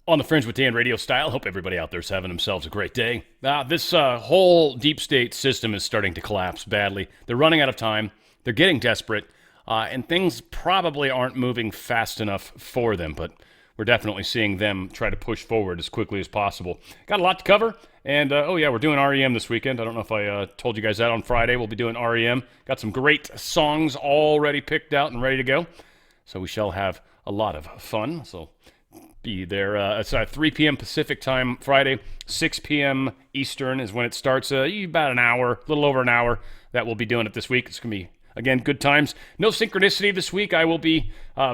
On the Fringe with Dan radio style. Hope everybody out there's having themselves a great day. This whole deep state system is starting to collapse badly. They're running out of time. They're getting desperate. And things probably aren't moving fast enough for them. But we're definitely seeing them try to push forward as quickly as possible. Got a lot to cover. And, we're doing REM this weekend. I don't know if I told you guys that on Friday. We'll be doing REM. Got some great songs already picked out and ready to go. So we shall have a lot of fun. So be there. It's 3 p.m. Pacific time Friday, 6 p.m. Eastern is when it starts. About an hour, a little over an hour that we'll be doing it this week. It's going to be, again, good times. No synchronicity this week. I will be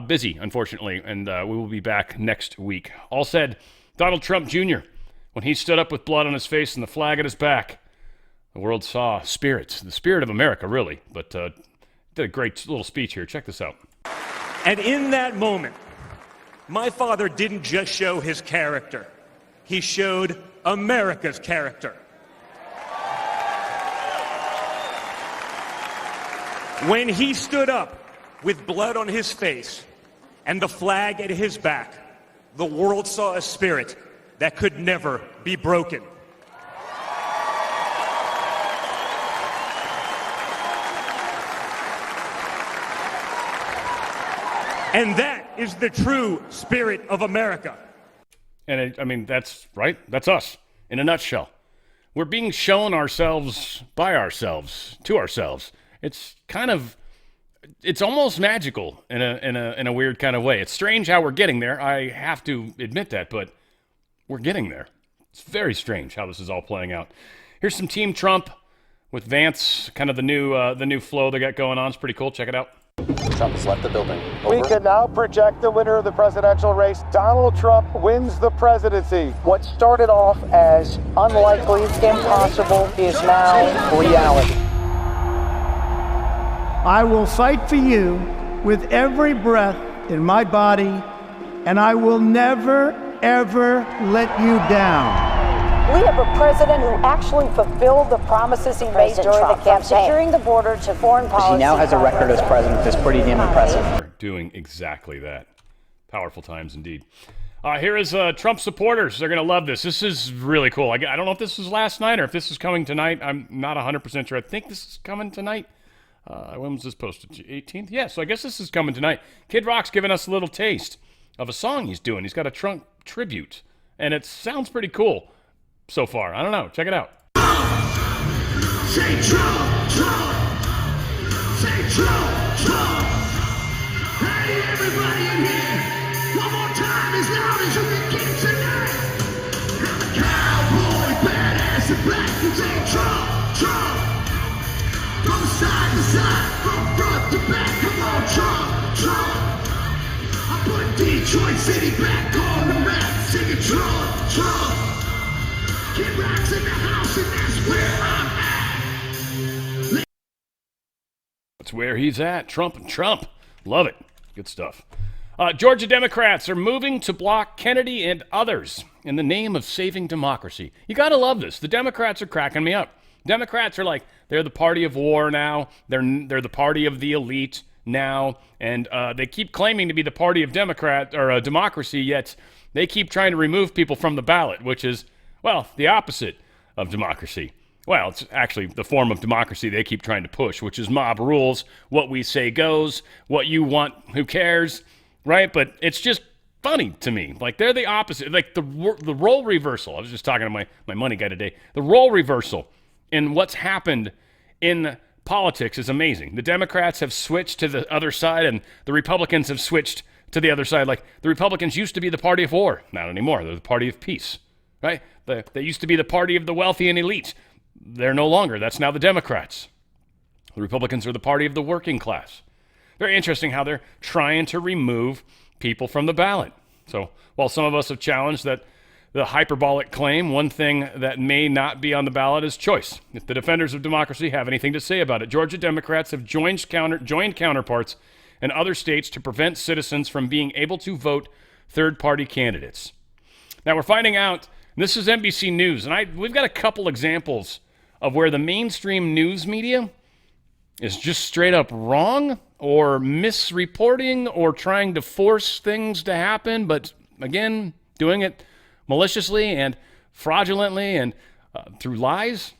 busy, unfortunately, and we will be back next week. All said, Donald Trump Jr., when he stood up with blood on his face and the flag at his back, the world saw spirits, the spirit of America, really. But did a great little speech here. Check this out. And in that moment, my father didn't just show his character. He showed America's character. When he stood up with blood on his face and the flag at his back, the world saw a spirit that could never be broken. And that is the true spirit of America. And that's right. That's us in a nutshell. We're being shown ourselves by ourselves to ourselves. It's almost magical in a weird kind of way. It's strange how we're getting there. I have to admit that, but we're getting there. It's very strange how this is all playing out. Here's some Team Trump with Vance, kind of the new flow they got going on. It's pretty cool. Check it out. Trump has left the building. Over. We can now project the winner of the presidential race. Donald Trump wins the presidency. What started off as unlikely, impossible, is now reality. I will fight for you with every breath in my body, and I will never, ever let you down. We have a president who actually fulfilled the promises he made during the campaign. Securing the border to foreign policy. He now has a record as president that's pretty damn impressive. Doing exactly that. Powerful times indeed. Here is Trump supporters. They're going to love this. This is really cool. I don't know if this was last night or if this is coming tonight. I'm not 100% sure. I think this is coming tonight. When was this posted? 18th? Yeah, so I guess this is coming tonight. Kid Rock's giving us a little taste of a song he's doing. He's got a Trump tribute, and it sounds pretty cool so far. I don't know. Check it out. Say Trump, Trump. Say Trump, Trump. Hey, everybody in here. One more time as loud as you can get tonight. I'm a cowboy, badass and black. You say Trump, Trump. From side to side, from front to back. Come on, Trump, Trump. I put Detroit City back on the map. Singing Trump, Trump. Kid Rock's in the house, and that's where I'm at. That's where he's at. Trump and Trump. Love it. Good stuff. Georgia Democrats are moving to block Kennedy and others in the name of saving democracy. You got to love this. The Democrats are cracking me up. Democrats are like, they're the party of war now. They're the party of the elite now. And they keep claiming to be the party of democracy, yet they keep trying to remove people from the ballot, which is, well, the opposite of democracy. Well, it's actually the form of democracy they keep trying to push, which is mob rules. What we say goes. What you want, who cares, right? But it's just funny to me. Like, they're the opposite. Like, the role reversal. I was just talking to my money guy today. The role reversal in what's happened in politics is amazing. The Democrats have switched to the other side, and the Republicans have switched to the other side. Like, the Republicans used to be the party of war. Not anymore. They're the party of peace, right? They used to be the party of the wealthy and elite. They're no longer. That's now the Democrats. The Republicans are the party of the working class. Very interesting how they're trying to remove people from the ballot. So while some of us have challenged that the hyperbolic claim, one thing that may not be on the ballot is choice. If the defenders of democracy have anything to say about it, Georgia Democrats have joined counterparts in other states to prevent citizens from being able to vote third-party candidates. Now we're finding out, and this is NBC News, and we've got a couple examples of where the mainstream news media is just straight up wrong or misreporting or trying to force things to happen. But again, doing it maliciously and fraudulently and through lies.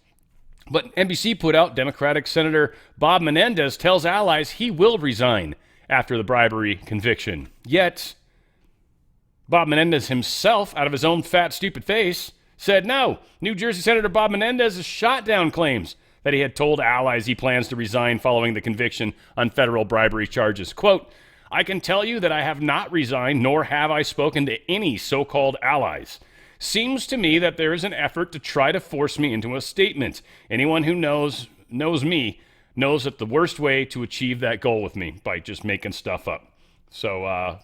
But NBC put out Democratic Senator Bob Menendez tells allies he will resign after the bribery conviction. Yet, Bob Menendez himself, out of his own fat, stupid face, said no. New Jersey Senator Bob Menendez has shot down claims that he had told allies he plans to resign following the conviction on federal bribery charges. Quote, I can tell you that I have not resigned, nor have I spoken to any so-called allies. Seems to me that there is an effort to try to force me into a statement. Anyone who knows me knows that the worst way to achieve that goal with me by just making stuff up. So,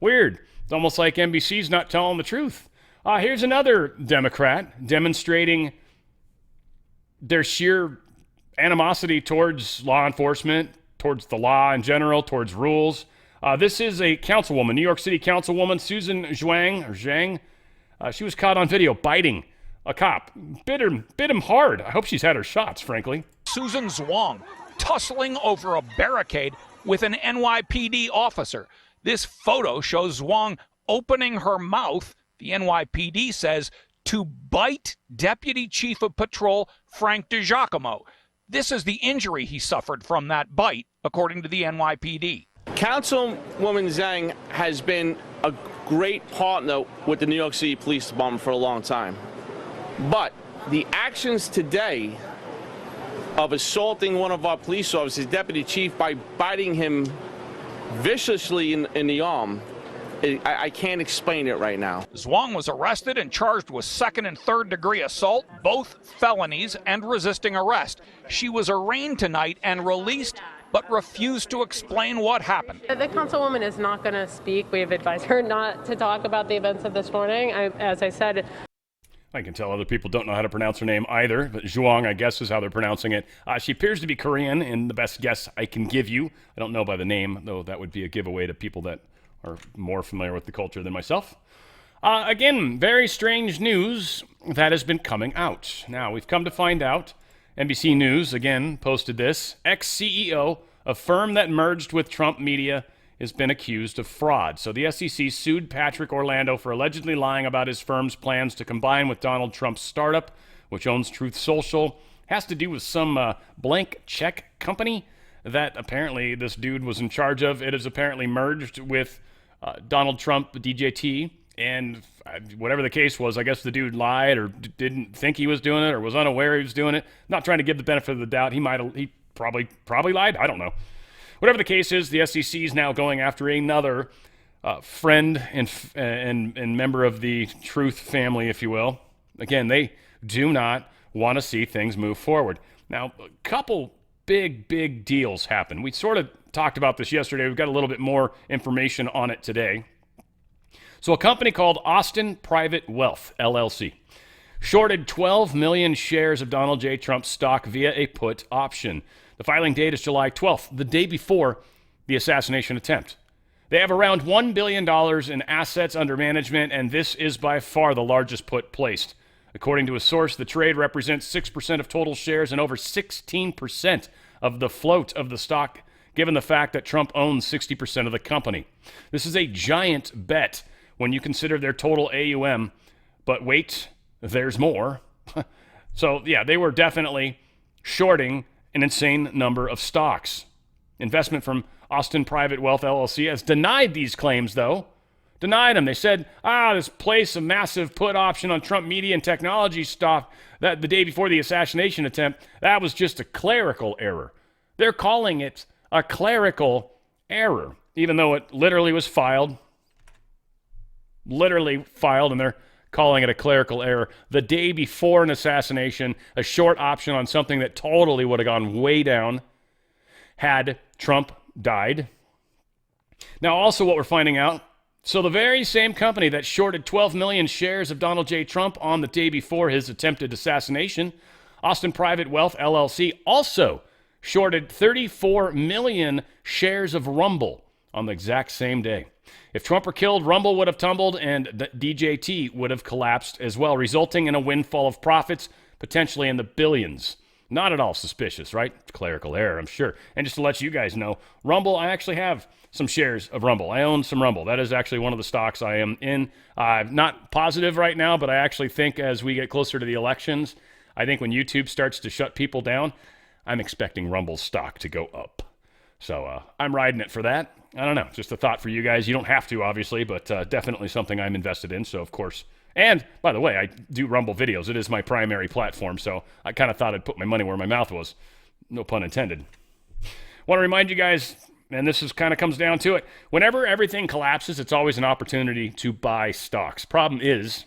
weird. It's almost like NBC's not telling the truth. Here's another Democrat demonstrating their sheer animosity towards law enforcement, towards the law in general, towards rules. This is a councilwoman, New York City councilwoman Susan Zhang. She was caught on video biting a cop. Bit him hard. I hope she's had her shots, frankly. Susan Zhuang tussling over a barricade with an NYPD officer. This photo shows Zhuang opening her mouth, the NYPD says, to bite Deputy Chief of Patrol Frank DiGiacomo. This is the injury he suffered from that bite, according to the NYPD. Councilwoman Zhang has been a great partner with the New York City Police Department for a long time. But the actions today of assaulting one of our police officers, Deputy Chief, by biting him viciously in the arm, I can't explain it right now. Zhuang was arrested and charged with second and third degree assault, both felonies, and resisting arrest. She was arraigned tonight and released, but refused to explain what happened. The councilwoman is not going to speak. We have advised her not to talk about the events of this morning. As I said, I can tell other people don't know how to pronounce her name either, but Zhuang, I guess, is how they're pronouncing it. She appears to be Korean, and the best guess I can give you, I don't know by the name, though that would be a giveaway to people that are more familiar with the culture than myself. Again, very strange news that has been coming out. Now, we've come to find out, NBC News, again, posted this, ex-CEO of firm that merged with Trump Media has been accused of fraud. So the SEC sued Patrick Orlando for allegedly lying about his firm's plans to combine with Donald Trump's startup, which owns Truth Social. Has to do with some blank check company that apparently this dude was in charge of. It is apparently merged with Donald Trump, DJT, and whatever the case was, I guess the dude lied or didn't think he was doing it or was unaware he was doing it. Not trying to give the benefit of the doubt. He probably lied. I don't know. Whatever the case is, the SEC is now going after another friend and member of the Truth family, if you will. Again, they do not want to see things move forward. Now, a couple big deals happen. We sort of talked about this yesterday. We've got a little bit more information on it today. So a company called Austin Private Wealth, LLC, shorted 12 million shares of Donald J. Trump's stock via a put option. The filing date is July 12th, the day before the assassination attempt. They have around $1 billion in assets under management, and this is by far the largest put placed. According to a source, the trade represents 6% of total shares and over 16% of the float of the stock, given the fact that Trump owns 60% of the company. This is a giant bet when you consider their total AUM, but wait, there's more. So, yeah, they were definitely shorting an insane number of stocks. Investment from Austin Private Wealth LLC has denied these claims, though. Denied them. They said, this place a massive put option on Trump Media and Technology stock that the day before the assassination attempt, that was just a clerical error. They're calling it a clerical error, even though it literally was filed, and they're calling it a clerical error. The day before an assassination, a short option on something that totally would have gone way down had Trump died. Now, also what we're finding out, so the very same company that shorted 12 million shares of Donald J. Trump on the day before his attempted assassination, Austin Private Wealth LLC, also shorted 34 million shares of Rumble on the exact same day. If Trump were killed, Rumble would have tumbled and the DJT would have collapsed as well, resulting in a windfall of profits, potentially in the billions. Not at all suspicious, right? Clerical error, I'm sure. And just to let you guys know, Rumble, I actually have some shares of Rumble. I own some Rumble. That is actually one of the stocks I am in. Not positive right now, but I actually think as we get closer to the elections, I think when YouTube starts to shut people down, I'm expecting Rumble's stock to go up. So I'm riding it for that. I don't know. Just a thought for you guys. You don't have to, obviously, but definitely something I'm invested in. So, of course. And, by the way, I do Rumble videos. It is my primary platform, so I kind of thought I'd put my money where my mouth was. No pun intended. Want to remind you guys, and this is kind of comes down to it, whenever everything collapses, it's always an opportunity to buy stocks. Problem is,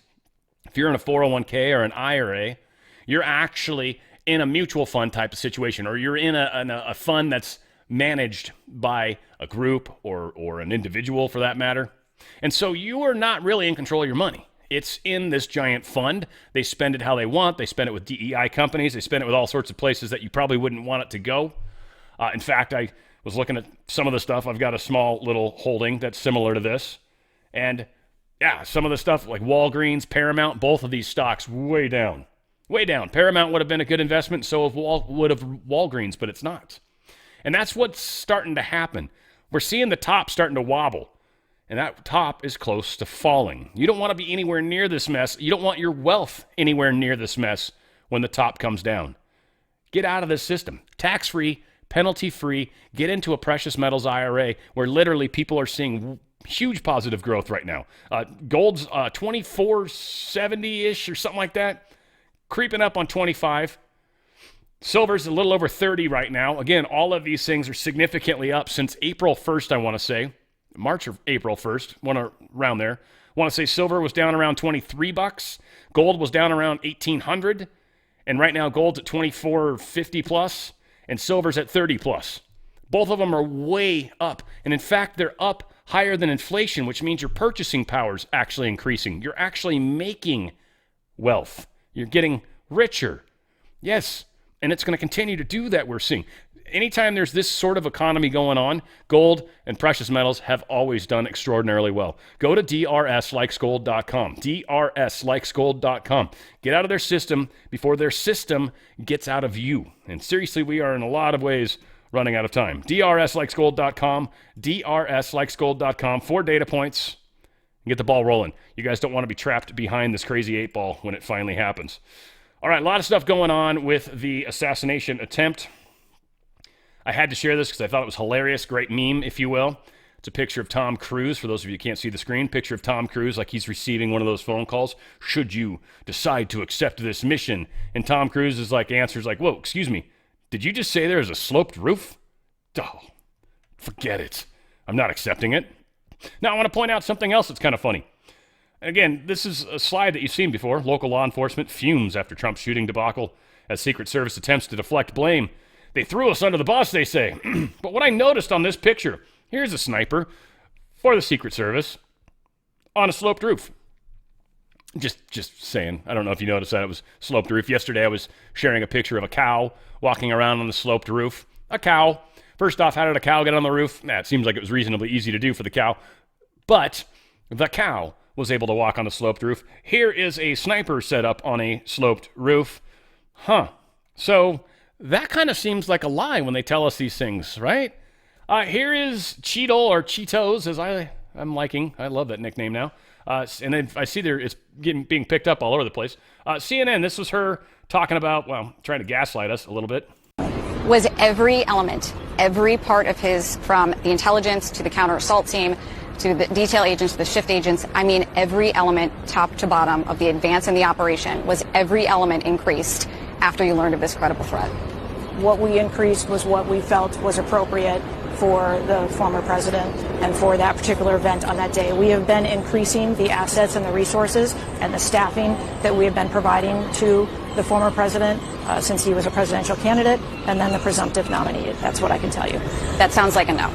if you're in a 401k or an IRA, you're actually in a mutual fund type of situation, or you're in a fund that's managed by a group or an individual for that matter. And so you are not really in control of your money. It's in this giant fund. They spend it how they want. They spend it with DEI companies. They spend it with all sorts of places that you probably wouldn't want it to go. In fact, I was looking at some of the stuff. I've got a small little holding that's similar to this. And yeah, some of the stuff like Walgreens, Paramount, both of these stocks way down. Way down. Paramount would have been a good investment, so would have Walgreens, but it's not. And that's what's starting to happen. We're seeing the top starting to wobble. And that top is close to falling. You don't want to be anywhere near this mess. You don't want your wealth anywhere near this mess when the top comes down. Get out of this system. Tax-free, penalty-free. Get into a precious metals IRA where literally people are seeing huge positive growth right now. Gold's 2470-ish or something like that. Creeping up on 25. Silver's a little over 30 right now. Again, all of these things are significantly up since April 1st, I want to say. March or April 1st, around there. I want to say silver was down around $23. Gold was down around $1,800. And right now gold's at $24.50 plus and silver's at 30 plus. Both of them are way up. And in fact, they're up higher than inflation, which means your purchasing power is actually increasing. You're actually making wealth. You're getting richer. Yes, and it's going to continue to do that, we're seeing. Anytime there's this sort of economy going on, gold and precious metals have always done extraordinarily well. Go to drslikesgold.com, drslikesgold.com. Get out of their system before their system gets out of you. And seriously, we are in a lot of ways running out of time. drslikesgold.com, drslikesgold.com, 4 data points, and get the ball rolling. You guys don't want to be trapped behind this crazy 8 ball when it finally happens. All right, a lot of stuff going on with the assassination attempt. I had to share this because I thought it was hilarious. Great meme, if you will. It's a picture of Tom Cruise. For those of you who can't see the screen, picture of Tom Cruise like he's receiving one of those phone calls. Should you decide to accept this mission? And Tom Cruise is like, answers like, whoa, excuse me. Did you just say there's a sloped roof? Oh, forget it. I'm not accepting it. Now I want to point out something else that's kind of funny. Again, this is a slide that you've seen before. Local law enforcement fumes after Trump's shooting debacle as Secret Service attempts to deflect blame. They threw us under the bus, they say. But what I noticed on this picture, here's a sniper for the Secret Service on a sloped roof. Just saying. I don't know if you noticed that it was sloped roof. Yesterday I was sharing a picture of a cow walking around on the sloped roof. A cow. First off, how did a cow get on the roof? It seems like it was reasonably easy to do for the cow. But the cow was able to walk on the sloped roof. Here is a sniper set up on a sloped roof. So that kind of seems like a lie when they tell us these things, right? Here is Cheetle or Cheetos, as I'm liking. I love that nickname now. And then I see it's being picked up all over the place. CNN, this was her talking about, trying to gaslight us a little bit. Was every element, every part of his, from the intelligence to the counter-assault team, to the detail agents, to the shift agents, every element, top to bottom, of the advance in the operation, was every element increased after you learned of this credible threat? What we increased was what we felt was appropriate for the former president and for that particular event on that day. We have been increasing the assets and the resources and the staffing that we have been providing to the former president since he was a presidential candidate and then the presumptive nominee. That's what I can tell you. That sounds like a no.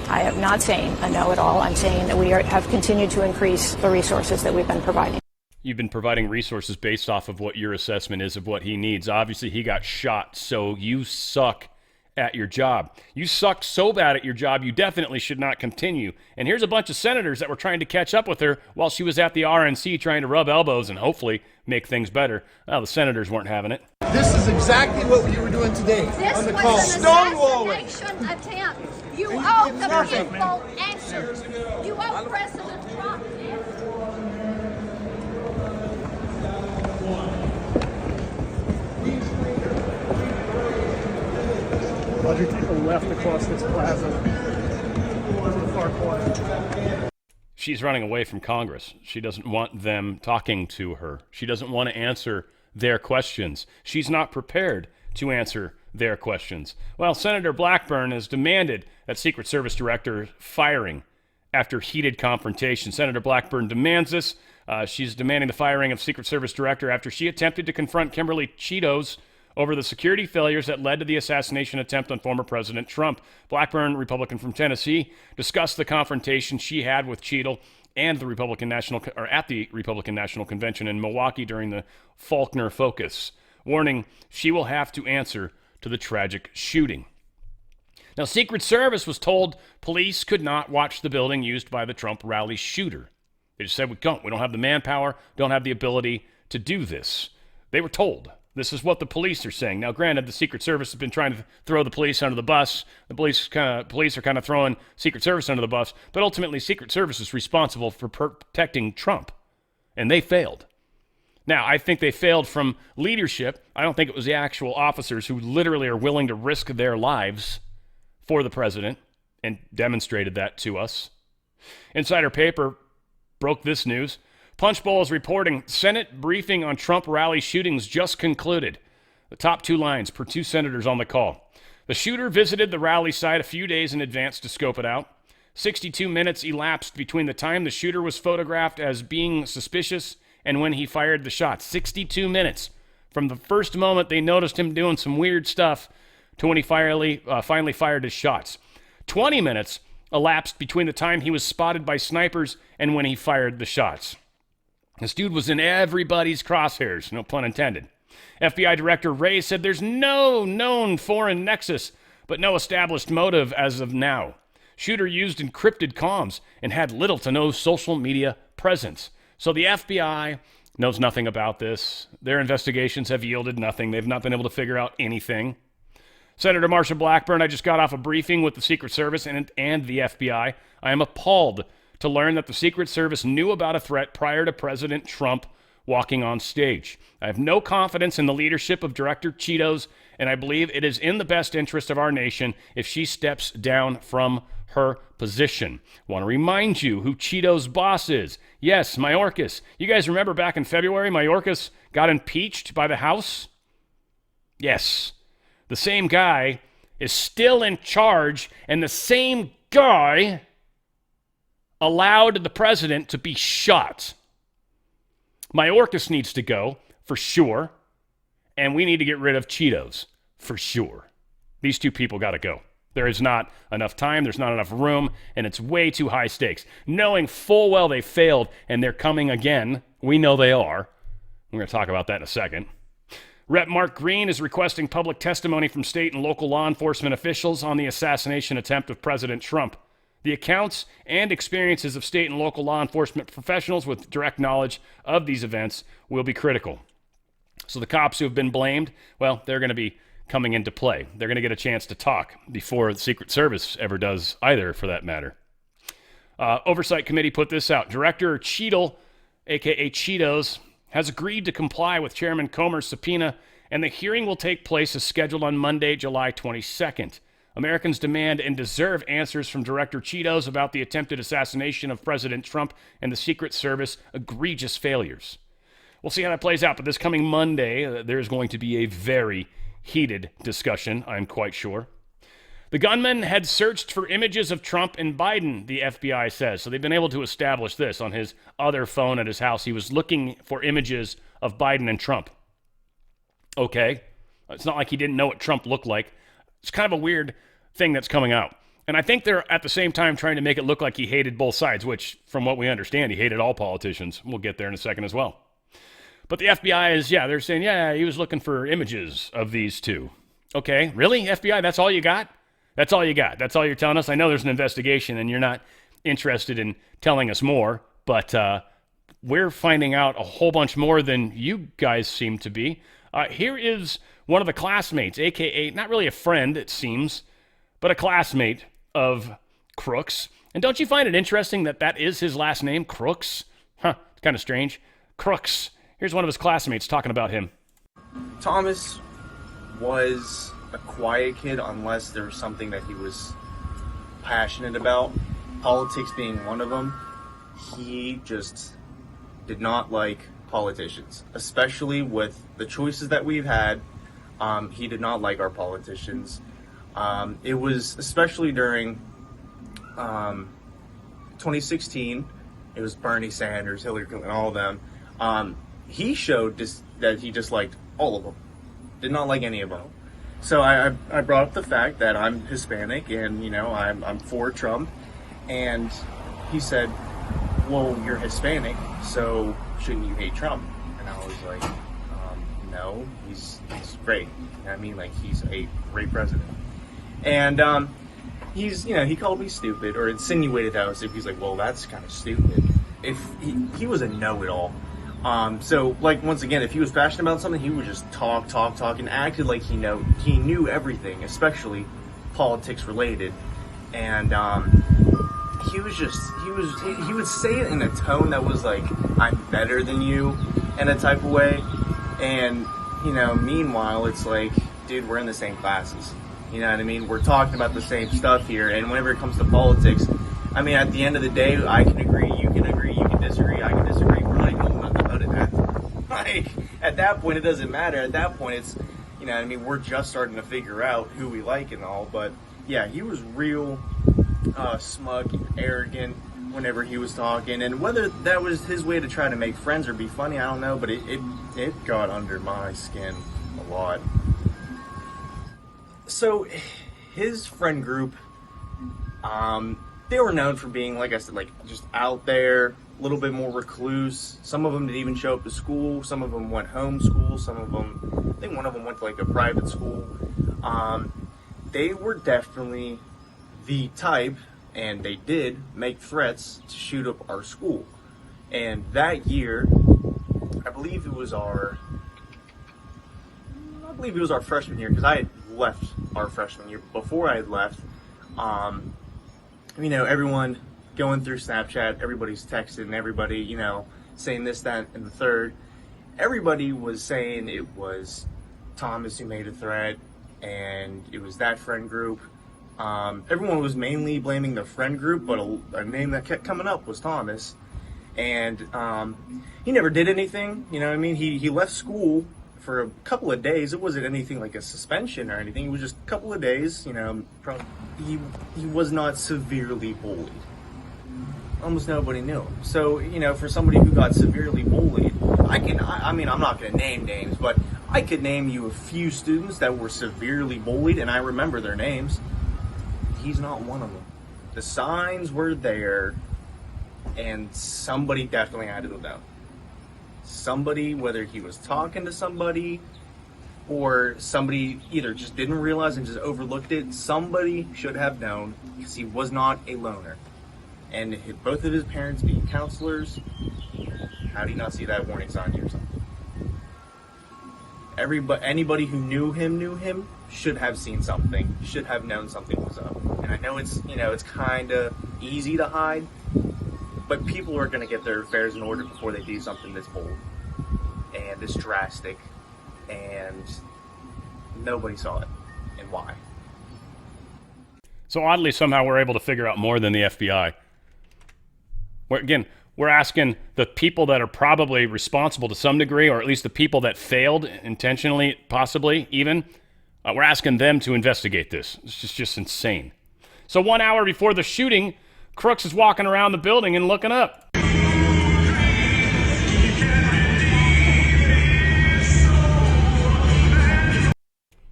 I am not saying a no at all. I'm saying that we have continued to increase the resources that we've been providing. You've been providing resources based off of what your assessment is of what he needs. Obviously, he got shot, so you suck at your job. You suck so bad at your job, you definitely should not continue. And here's a bunch of senators that were trying to catch up with her while she was at the RNC trying to rub elbows and hopefully make things better. Well, the senators weren't having it. This is exactly what you were doing today on the call. Stonewalling. Attempt. You owe the people answers. You owe President Trump answers. Roger, take a left across this plaza to the far corner. She's running away from Congress. She doesn't want them talking to her. She doesn't want to answer their questions. She's not prepared to answer their questions. Well, Senator Blackburn has demanded that Secret Service director firing after heated confrontation. Senator Blackburn demands this. She's demanding the firing of Secret Service director after she attempted to confront Kimberly Cheetos over the security failures that led to the assassination attempt on former President Trump. Blackburn, Republican from Tennessee, discussed the confrontation she had with Cheeto and the at the Republican National Convention in Milwaukee during the Faulkner Focus, warning she will have to answer to the tragic shooting. Now, Secret Service was told police could not watch the building used by the Trump rally shooter. They just said, we don't have the manpower, don't have the ability to do this. They were told. This is what the police are saying. Now, granted, the Secret Service has been trying to throw the police under the bus. The police are kind of throwing Secret Service under the bus, but ultimately Secret Service is responsible for protecting Trump, and they failed. Now, I think they failed from leadership. I don't think it was the actual officers who literally are willing to risk their lives for the president and demonstrated that to us. Insider Paper broke this news. Punchbowl is reporting Senate briefing on Trump rally shootings just concluded. The top two lines per two senators on the call. The shooter visited the rally site a few days in advance to scope it out. 62 minutes elapsed between the time the shooter was photographed as being suspicious and when he fired the shot. 62 minutes from the first moment they noticed him doing some weird stuff to when he finally fired his shots. 20 minutes elapsed between the time he was spotted by snipers and when he fired the shots. This dude was in everybody's crosshairs, no pun intended. FBI Director Wray said there's no known foreign nexus, but no established motive as of now. Shooter used encrypted comms and had little to no social media presence. So the FBI knows nothing about this. Their investigations have yielded nothing. They've not been able to figure out anything. Senator Marsha Blackburn, I just got off a briefing with the Secret Service and the FBI. I am appalled to learn that the Secret Service knew about a threat prior to President Trump walking on stage. I have no confidence in the leadership of Director Cheetos, and I believe it is in the best interest of our nation if she steps down from her position. Want to remind you who Cheetos' boss is. Yes, Mayorkas. You guys remember back in February, Mayorkas got impeached by the House? Yes. The same guy is still in charge, and the same guy allowed the president to be shot. Mayorkas needs to go, for sure, and we need to get rid of Cheetos, for sure. These two people got to go. There is not enough time, there's not enough room, and it's way too high stakes. Knowing full well they failed and they're coming again, we know they are. We're going to talk about that in a second. Rep. Mark Green is requesting public testimony from state and local law enforcement officials on the assassination attempt of President Trump. The accounts and experiences of state and local law enforcement professionals with direct knowledge of these events will be critical. So the cops who have been blamed, well, they're going to be coming into play. They're going to get a chance to talk before the Secret Service ever does either, for that matter. Oversight Committee put this out. Director Cheetle, a.k.a. Cheetos, has agreed to comply with Chairman Comer's subpoena, and the hearing will take place as scheduled on Monday, July 22nd. Americans demand and deserve answers from Director Cheetos about the attempted assassination of President Trump and the Secret Service egregious failures. We'll see how that plays out, but this coming Monday, there's going to be a very heated discussion, I'm quite sure. The gunman had searched for images of Trump and Biden, the FBI says. So they've been able to establish this on his other phone at his house. He was looking for images of Biden and Trump. Okay. It's not like he didn't know what Trump looked like. It's kind of a weird thing that's coming out. And I think they're at the same time trying to make it look like he hated both sides, which from what we understand, he hated all politicians. We'll get there in a second as well. But the FBI is, they're saying, he was looking for images of these two. Okay, really? FBI, that's all you got? That's all you got? That's all you're telling us? I know there's an investigation and you're not interested in telling us more, but we're finding out a whole bunch more than you guys seem to be. Here is one of the classmates, a.k.a. not really a friend, it seems, but a classmate of Crooks. And don't you find it interesting that that is his last name, Crooks? Huh, it's kind of strange. Crooks. Here's one of his classmates talking about him. Thomas was a quiet kid unless there was something that he was passionate about, politics being one of them. He just did not like politicians, especially with the choices that we've had. He did not like our politicians. It was especially during 2016. It was Bernie Sanders, Hillary Clinton, all of them. He showed that he disliked all of them. Did not like any of them. So I brought up the fact that I'm Hispanic and, you know, I'm for Trump. And he said, well, you're Hispanic, so shouldn't you hate Trump? And I was like, no, he's great. I mean, like, he's a great president. And he's, you know, he called me stupid, or insinuated that I was stupid. He's like, well, that's kind of stupid. If he was a know-it-all. So, like, once again, if he was passionate about something, he would just talk, and acted like he knew everything, especially politics related. And he would say it in a tone that was like, I'm better than you, in a type of way. And, you know, meanwhile, it's like, dude, we're in the same classes. You know what I mean? We're talking about the same stuff here. And whenever it comes to politics, I mean, at the end of the day, I can agree, you can disagree, I can disagree. We're not even nothing about it. Like, at that point, it doesn't matter. At that point, it's, you know what I mean? We're just starting to figure out who we like and all. But, yeah, he was real smug, arrogant whenever he was talking. And whether that was his way to try to make friends or be funny, I don't know. But it got under my skin a lot. So, his friend group, they were known for being, like I said, like, just out there, a little bit more recluse. Some of them didn't even show up to school. Some of them went homeschool. Some of them, I think one of them went to, like, a private school. They were definitely the type, and they did make threats to shoot up our school. And that year, I believe it was our freshman year, because I had left our freshman year. Before I had left, you know, everyone going through Snapchat, everybody's texting, everybody, you know, saying this, that, and the third. Everybody was saying it was Thomas who made a threat, and it was that friend group. Everyone was mainly blaming the friend group, but a name that kept coming up was Thomas. And he never did anything, you know what I mean? He left school for a couple of days. It wasn't anything like a suspension or anything. It was just a couple of days, you know. He was not severely bullied. Almost nobody knew him. So, you know, for somebody who got severely bullied, I mean, I'm not going to name names, but I could name you a few students that were severely bullied, and I remember their names. He's not one of them. The signs were there, and somebody definitely had to know. Somebody, whether he was talking to somebody or somebody either just didn't realize and just overlooked it, somebody should have known, because he was not a loner. And both of his parents being counselors, how do you not see that warning sign or something? Anybody who knew him should have seen something, should have known something was up. And I know it's, you know, it's kind of easy to hide, but people are going to get their affairs in order before they do something this bold and this drastic, and nobody saw it. And why? So oddly, somehow we're able to figure out more than the FBI. We're asking the people that are probably responsible to some degree, or at least the people that failed intentionally, possibly even, we're asking them to investigate this. It's just insane. So 1 hour before the shooting, Crooks is walking around the building and looking up.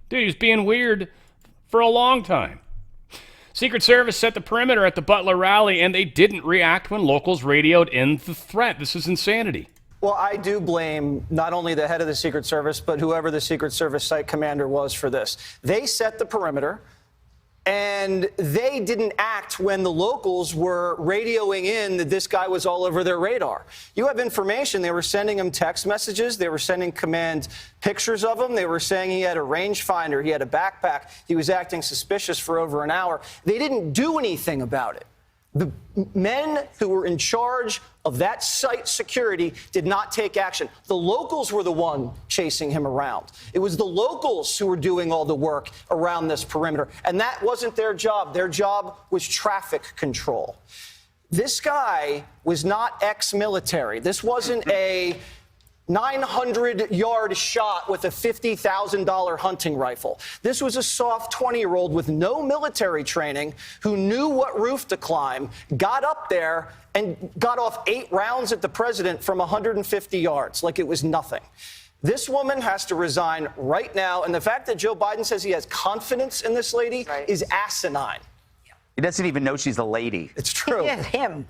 Dude, he's being weird for a long time. Secret Service set the perimeter at the Butler rally, and they didn't react when locals radioed in the threat. This is insanity. Well, I do blame not only the head of the Secret Service, but whoever the Secret Service site commander was for this. They set the perimeter, and they didn't act when the locals were radioing in that this guy was all over their radar. You have information. They were sending him text messages. They were sending command pictures of him. They were saying he had a rangefinder. He had a backpack. He was acting suspicious for over an hour. They didn't do anything about it. The men who were in charge of that site security did not take action. The locals were the one chasing him around. It was the locals who were doing all the work around this perimeter. And that wasn't their job. Their job was traffic control. This guy was not ex-military. This wasn't a 900-yard shot with a $50,000 hunting rifle. This was a soft 20-year-old with no military training who knew what roof to climb, got up there, and got off 8 rounds at the president from 150 yards like it was nothing. This woman has to resign right now, and the fact that Joe Biden says he has confidence in this lady is asinine. He doesn't even know she's a lady. It's true. Yes, him.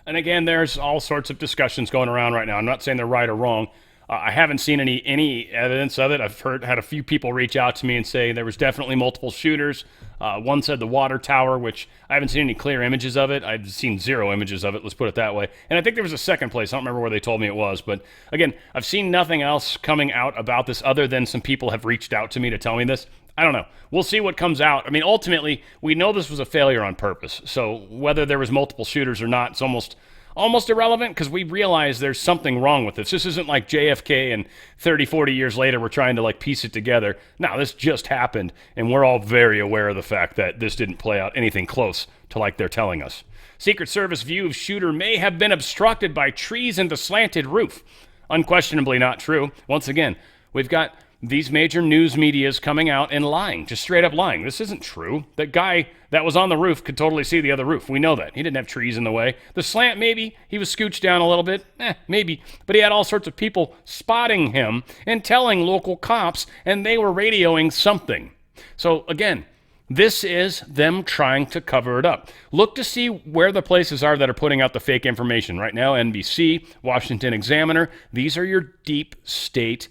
And again, there's all sorts of discussions going around right now. I'm not saying they're right or wrong. I haven't seen any evidence of it. I've had a few people reach out to me and say there was definitely multiple shooters. One said the water tower, which I haven't seen any clear images of it. I've seen 0 images of it, let's put it that way. And I think there was a second place. I don't remember where they told me it was. But again, I've seen nothing else coming out about this other than some people have reached out to me to tell me this. I don't know. We'll see what comes out. I mean, ultimately, we know this was a failure on purpose. So whether there was multiple shooters or not, it's almost irrelevant because we realize there's something wrong with this. This isn't like JFK and 30, 40 years later we're trying to piece it together. No, this just happened, and we're all very aware of the fact that this didn't play out anything close to like they're telling us. Secret Service view of shooter may have been obstructed by trees and the slanted roof. Unquestionably not true. Once again, we've got these major news medias coming out and lying, just straight up lying. This isn't true. That guy that was on the roof could totally see the other roof. We know that. He didn't have trees in the way. The slant, maybe. He was scooched down a little bit. Maybe. But he had all sorts of people spotting him and telling local cops, and they were radioing something. So, again, this is them trying to cover it up. Look to see where the places are that are putting out the fake information. Right now, NBC, Washington Examiner, these are your deep state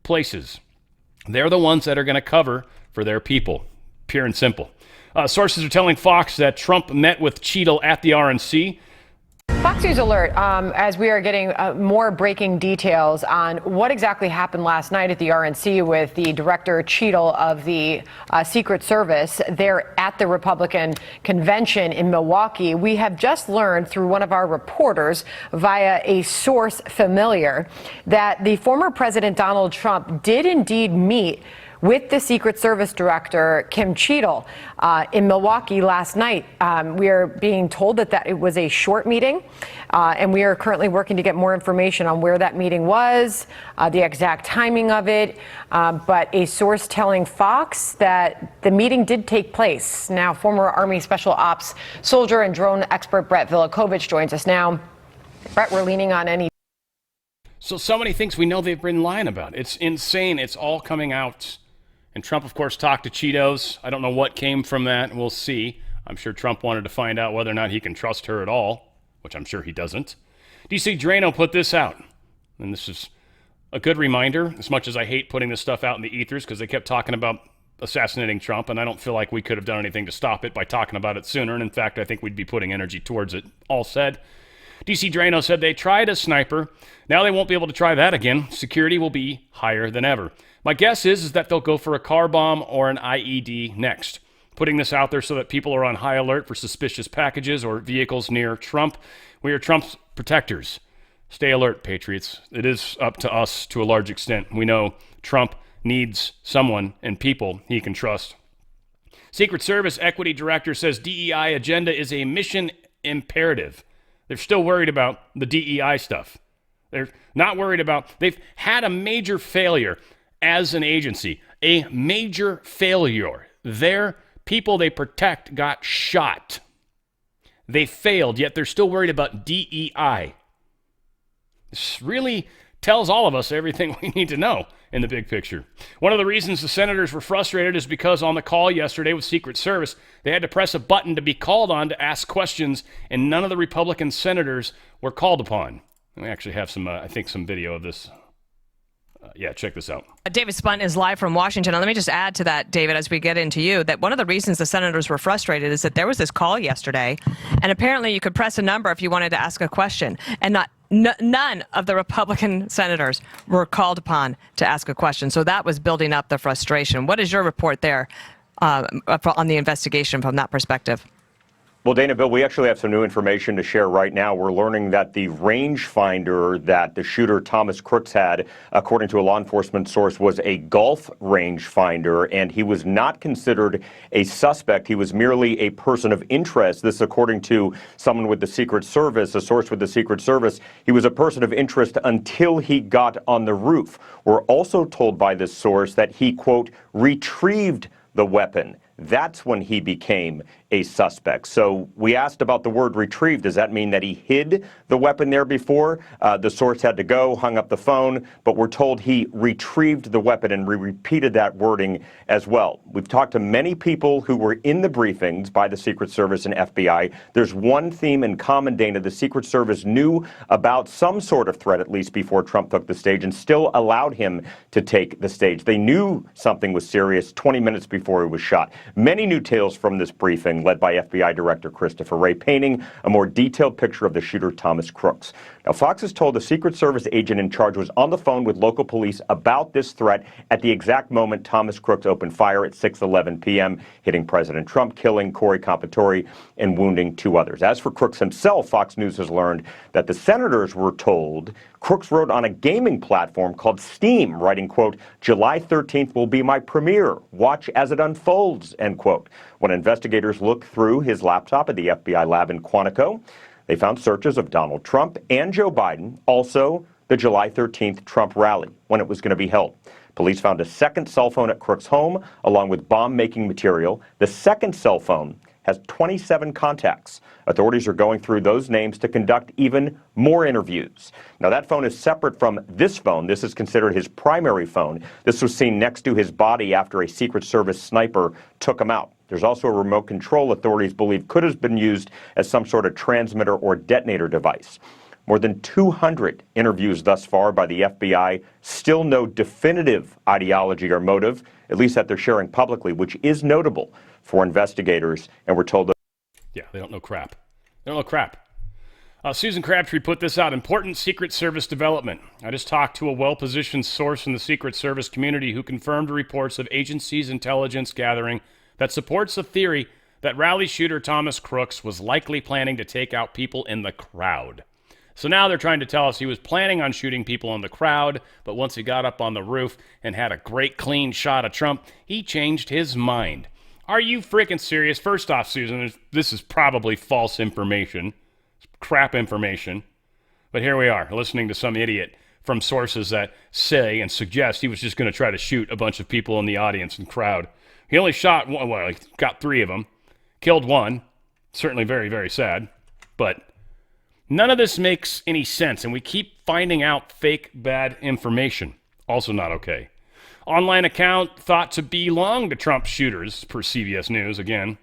places. They're the ones that are going to cover for their people, pure and simple. Sources are telling Fox that Trump met with Cheadle at the RNC. Fox News alert, as we are getting more breaking details on what exactly happened last night at the RNC with the director Cheadle of the Secret Service there at the Republican convention in Milwaukee. We have just learned through one of our reporters via a source familiar that the former President Donald Trump did indeed meet with the Secret Service Director, Kim Cheadle, in Milwaukee last night. We are being told that it was a short meeting, and we are currently working to get more information on where that meeting was, the exact timing of it, but a source telling Fox that the meeting did take place. Now, former Army Special Ops soldier and drone expert Brett Vilikovich joins us now. Brett, we're leaning on any... So many things we know they've been lying about. It's insane. It's all coming out. And Trump, of course, talked to Cheetos. I don't know what came from that. We'll see. I'm sure Trump wanted to find out whether or not he can trust her at all, which I'm sure he doesn't. DC Drano put this out. And this is a good reminder, as much as I hate putting this stuff out in the ethers because they kept talking about assassinating Trump, and I don't feel like we could have done anything to stop it by talking about it sooner. And in fact, I think we'd be putting energy towards it. All said, DC Drano said they tried a sniper. Now they won't be able to try that again. Security will be higher than ever. My guess is that they'll go for a car bomb or an IED next. Putting this out there so that people are on high alert for suspicious packages or vehicles near Trump. We are Trump's protectors. Stay alert, Patriots. It is up to us to a large extent. We know Trump needs someone and people he can trust. Secret Service Equity Director says DEI agenda is a mission imperative. They're still worried about the DEI stuff. They're not worried about... They've had a major failure as an agency. A major failure. Their people they protect got shot. They failed, yet they're still worried about DEI. This really tells all of us everything we need to know in the big picture. One of the reasons the senators were frustrated is because on the call yesterday with Secret Service, they had to press a button to be called on to ask questions, and none of the Republican senators were called upon. We actually have some, I think, some video of this. Yeah, check this out. David Spunt is live from Washington. And let me just add to that, David, as we get into you, that one of the reasons the senators were frustrated is that there was this call yesterday, and apparently you could press a number if you wanted to ask a question, and none of the Republican senators were called upon to ask a question. So that was building up the frustration. What is your report there on the investigation from that perspective? Well, Dana, Bill, we actually have some new information to share right now. We're learning that the rangefinder that the shooter Thomas Crooks had, according to a law enforcement source, was a golf rangefinder, and he was not considered a suspect. He was merely a person of interest. This, according to someone with the Secret Service, a source with the Secret Service. He was a person of interest until he got on the roof. We're also told by this source that he, quote, retrieved the weapon. That's when he became a suspect. So we asked about the word retrieve. Does that mean that he hid the weapon there before? The source had to go, hung up the phone, but we're told he retrieved the weapon, and we repeated that wording as well. We've talked to many people who were in the briefings by the Secret Service and FBI. There's one theme in common, Dana. The Secret Service knew about some sort of threat, at least before Trump took the stage, and still allowed him to take the stage. They knew something was serious 20 minutes before he was shot. Many new tales from this briefing, led by FBI Director Christopher Wray, painting a more detailed picture of the shooter, Thomas Crooks. Now, Fox is told the Secret Service agent in charge was on the phone with local police about this threat at the exact moment Thomas Crooks opened fire at 6:11 p.m., hitting President Trump, killing Corey Compatore, and wounding 2 others. As for Crooks himself, Fox News has learned that the senators were told Crooks wrote on a gaming platform called Steam, writing, quote, July 13th will be my premiere. Watch as it unfolds, end quote. When investigators looked through his laptop at the FBI lab in Quantico, they found searches of Donald Trump and Joe Biden, also the July 13th Trump rally, when it was going to be held. Police found a second cell phone at Crooks' home, along with bomb-making material. The second cell phone has 27 contacts. Authorities are going through those names to conduct even more interviews. Now, that phone is separate from this phone. This is considered his primary phone. This was seen next to his body after a Secret Service sniper took him out. There's also a remote control authorities believe could have been used as some sort of transmitter or detonator device. More than 200 interviews thus far by the FBI. Still no definitive ideology or motive, at least that they're sharing publicly, which is notable for investigators, and we're told that. Yeah, they don't know crap. They don't know crap. Susan Crabtree put this out. Important Secret Service development. I just talked to a well-positioned source in the Secret Service community who confirmed reports of agency's intelligence gathering that supports the theory that rally shooter Thomas Crooks was likely planning to take out people in the crowd. So now they're trying to tell us he was planning on shooting people in the crowd, but once he got up on the roof and had a great clean shot of Trump, he changed his mind. Are you freaking serious? First off, Susan, this is probably false information. It's crap information. But here we are, listening to some idiot from sources that say and suggest he was just going to try to shoot a bunch of people in the audience and crowd. He only shot one, well, he got 3 of them, killed 1. Certainly very, very sad. But none of this makes any sense, and we keep finding out fake, bad information. Also not okay. Online account thought to belong to Trump shooters, per CBS News. Again,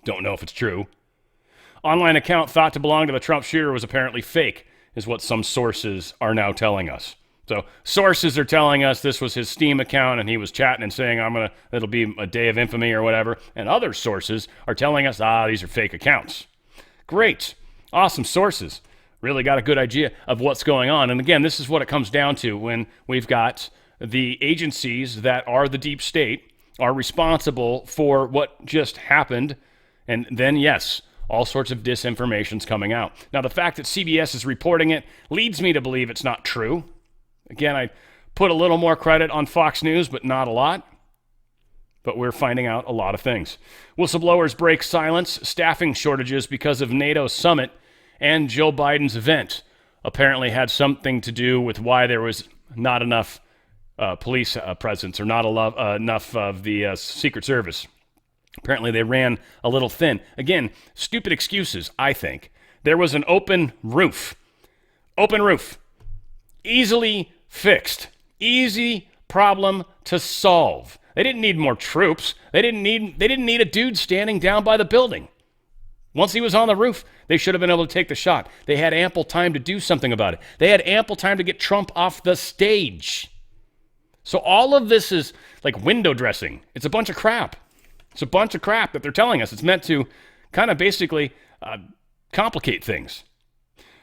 don't know if it's true. Online account thought to belong to the Trump shooter was apparently fake, is what some sources are now telling us. So sources are telling us this was his Steam account and he was chatting and saying, it'll be a day of infamy or whatever. And other sources are telling us, these are fake accounts. Great. Awesome sources. Really got a good idea of what's going on. And again, this is what it comes down to when we've got the agencies that are the deep state are responsible for what just happened. And then, yes, all sorts of disinformation's coming out. Now, the fact that CBS is reporting it leads me to believe it's not true. Again, I put a little more credit on Fox News, but not a lot. But we're finding out a lot of things. Whistleblowers break silence, staffing shortages because of NATO summit, and Joe Biden's event apparently had something to do with why there was not enough police presence or not enough of the Secret Service. Apparently they ran a little thin. Again, stupid excuses, I think. There was an open roof. Open roof. Easily fixed. Easy problem to solve. They didn't need more troops. They didn't need a dude standing down by the building. Once he was on the roof, they should have been able to take the shot. They had ample time to do something about it. They had ample time to get Trump off the stage. So all of this is like window dressing. It's a bunch of crap. It's a bunch of crap that they're telling us. It's meant to kind of basically complicate things.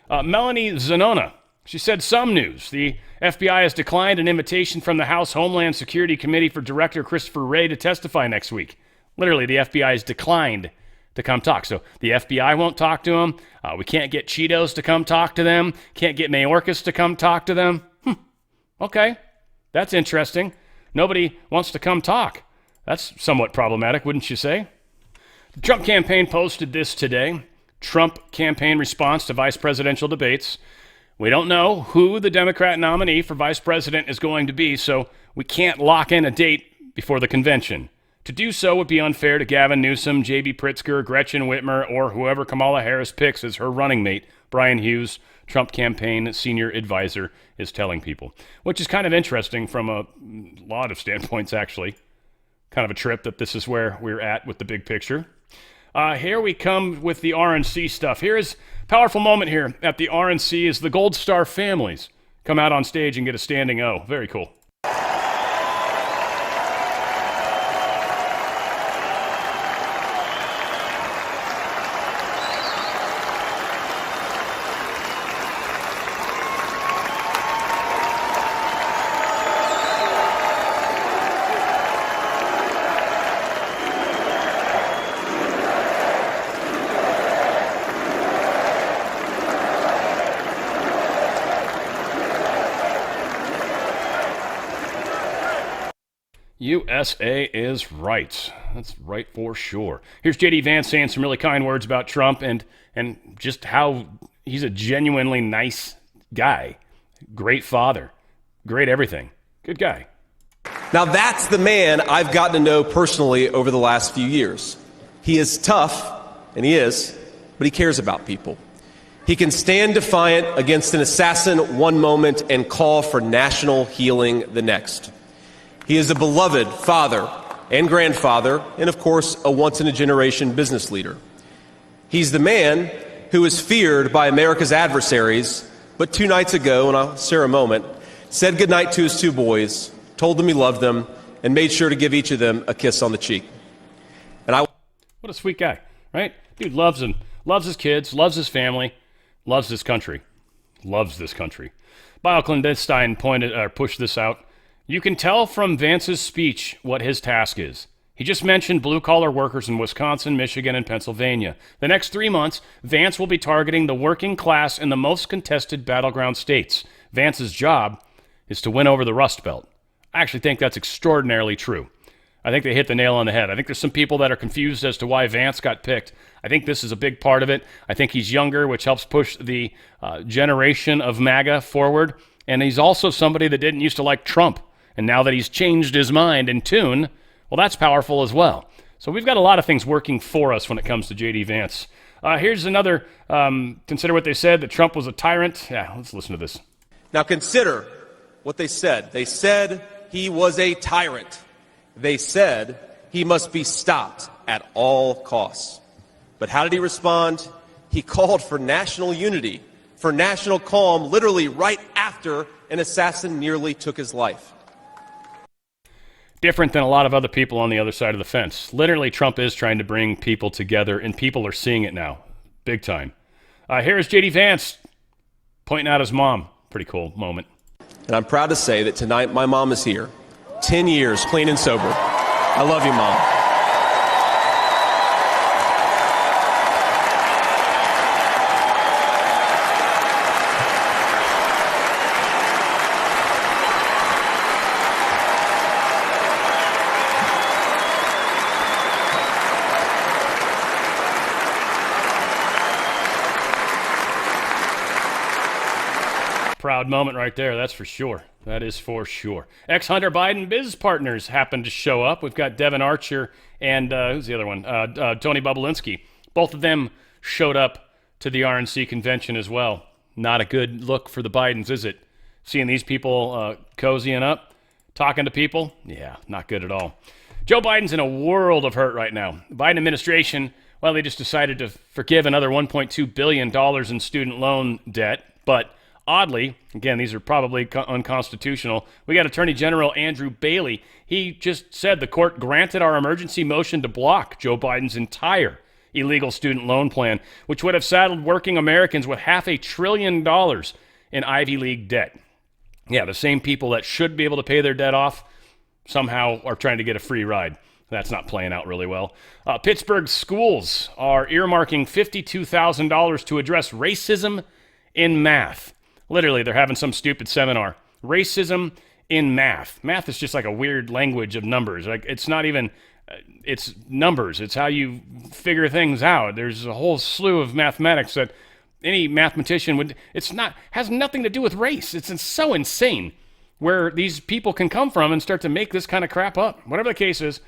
Melanie Zanona, she said some news. The FBI has declined an invitation from the House Homeland Security Committee for Director Christopher Wray to testify next week. Literally, the FBI has declined to come talk. So the FBI won't talk to him. We can't get Cheetos to come talk to them. Can't get Mayorkas to come talk to them. Okay, that's interesting. Nobody wants to come talk. That's somewhat problematic, wouldn't you say? The Trump campaign posted this today. Trump campaign response to vice presidential debates. We don't know who the Democrat nominee for vice president is going to be, so we can't lock in a date before the convention. To do so would be unfair to Gavin Newsom, J.B. Pritzker, Gretchen Whitmer, or whoever Kamala Harris picks as her running mate, Brian Hughes, Trump campaign senior advisor, is telling people. Which is kind of interesting from a lot of standpoints, actually. Kind of a trip that this is where we're at with the big picture. Here we come with the RNC stuff. Here is a powerful moment here at the RNC as the Gold Star families come out on stage and get a standing O. Very cool. USA is right. That's right for sure. Here's J.D. Vance saying some really kind words about Trump and just how he's a genuinely nice guy. Great father. Great everything. Good guy. Now that's the man I've gotten to know personally over the last few years. He is tough, and he is, but he cares about people. He can stand defiant against an assassin one moment and call for national healing the next. He is a beloved father and grandfather, and of course, a once-in-a-generation business leader. He's the man who is feared by America's adversaries, but 2 nights ago, and I'll share a moment, said goodnight to his 2 boys, told them he loved them, and made sure to give each of them a kiss on the cheek. What a sweet guy, right? Dude loves him, loves his kids, loves his family, loves this country, loves this country. Bio Clandestine pushed this out. You can tell from Vance's speech what his task is. He just mentioned blue-collar workers in Wisconsin, Michigan, and Pennsylvania. The next 3 months, Vance will be targeting the working class in the most contested battleground states. Vance's job is to win over the Rust Belt. I actually think that's extraordinarily true. I think they hit the nail on the head. I think there's some people that are confused as to why Vance got picked. I think this is a big part of it. I think he's younger, which helps push the generation of MAGA forward. And he's also somebody that didn't used to like Trump. And now that he's changed his mind and tune, well, that's powerful as well. So we've got a lot of things working for us when it comes to J.D. Vance. Here's another, consider what they said, that Trump was a tyrant. Yeah, let's listen to this. Now consider what they said. They said he was a tyrant. They said he must be stopped at all costs. But how did he respond? He called for national unity, for national calm, literally right after an assassin nearly took his life. Different than a lot of other people on the other side of the fence. Literally, Trump is trying to bring people together, and people are seeing it now. Big time. Here's J.D. Vance pointing out his mom. Pretty cool moment. And I'm proud to say that tonight my mom is here. 10 years, clean and sober. I love you, Mom. Proud moment right there, that's for sure. That is for sure. Ex-Hunter Biden biz partners happen to show up. We've got Devin Archer and who's the other one? Tony Bobulinski. Both of them showed up to the RNC convention as well. Not a good look for the Bidens, is it? Seeing these people cozying up, talking to people? Yeah, not good at all. Joe Biden's in a world of hurt right now. The Biden administration, Well, they just decided to forgive another $1.2 billion in student loan debt. But oddly, again, these are probably unconstitutional. We got Attorney General Andrew Bailey. He just said the court granted our emergency motion to block Joe Biden's entire illegal student loan plan, which would have saddled working Americans with $500 billion in Ivy League debt. Yeah, the same people that should be able to pay their debt off somehow are trying to get a free ride. That's not playing out really well. Pittsburgh schools are earmarking $52,000 to address racism in math. Literally, they're having some stupid seminar. Racism in math. Math is just like a weird language of numbers. Like, it's not even, it's numbers. It's how you figure things out. There's a whole slew of mathematics that any mathematician would, has nothing to do with race. It's so insane where these people can come from and start to make this kind of crap up. Whatever the case is,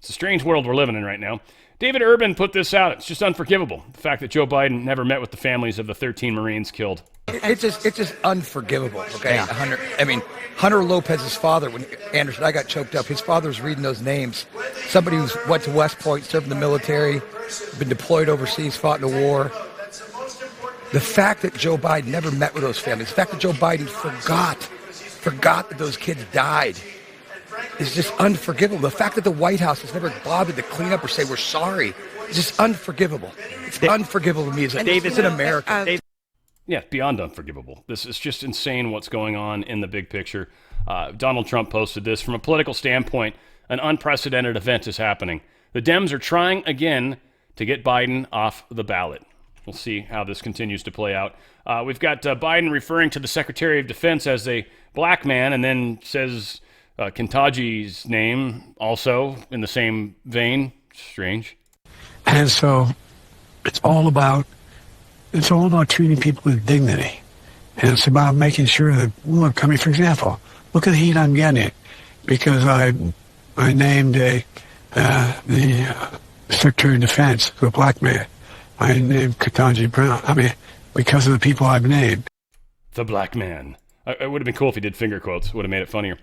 it's a strange world we're living in right now. David Urban put this out. It's just unforgivable. The fact that Joe Biden never met with the families of the 13 Marines killed. It's just unforgivable, okay? Yeah. Hunter Lopez's father, when Anderson, I got choked up, his father was reading those names. Somebody who went to West Point, served in the military, been deployed overseas, fought in a war. The fact that Joe Biden never met with those families, the fact that Joe Biden forgot that those kids died, is just unforgivable. The fact that the White House has never bothered to clean up or say we're sorry is just unforgivable. It's unforgivable to me as an American. Yeah, beyond unforgivable. This is just insane what's going on in the big picture. Donald Trump posted this. From a political standpoint, an unprecedented event is happening. The Dems are trying again to get Biden off the ballot. We'll see how this continues to play out. We've got Biden referring to the Secretary of Defense as a black man and then says Kentaji's name also in the same vein. Strange. And so it's all about treating people with dignity. And it's about making sure that, look, for example, look at the heat I'm getting because I named the Secretary of Defense to a black man. I named Ketanji Brown. Because of the people I've named. The black man. It would have been cool if he did finger quotes. Would have made it funnier.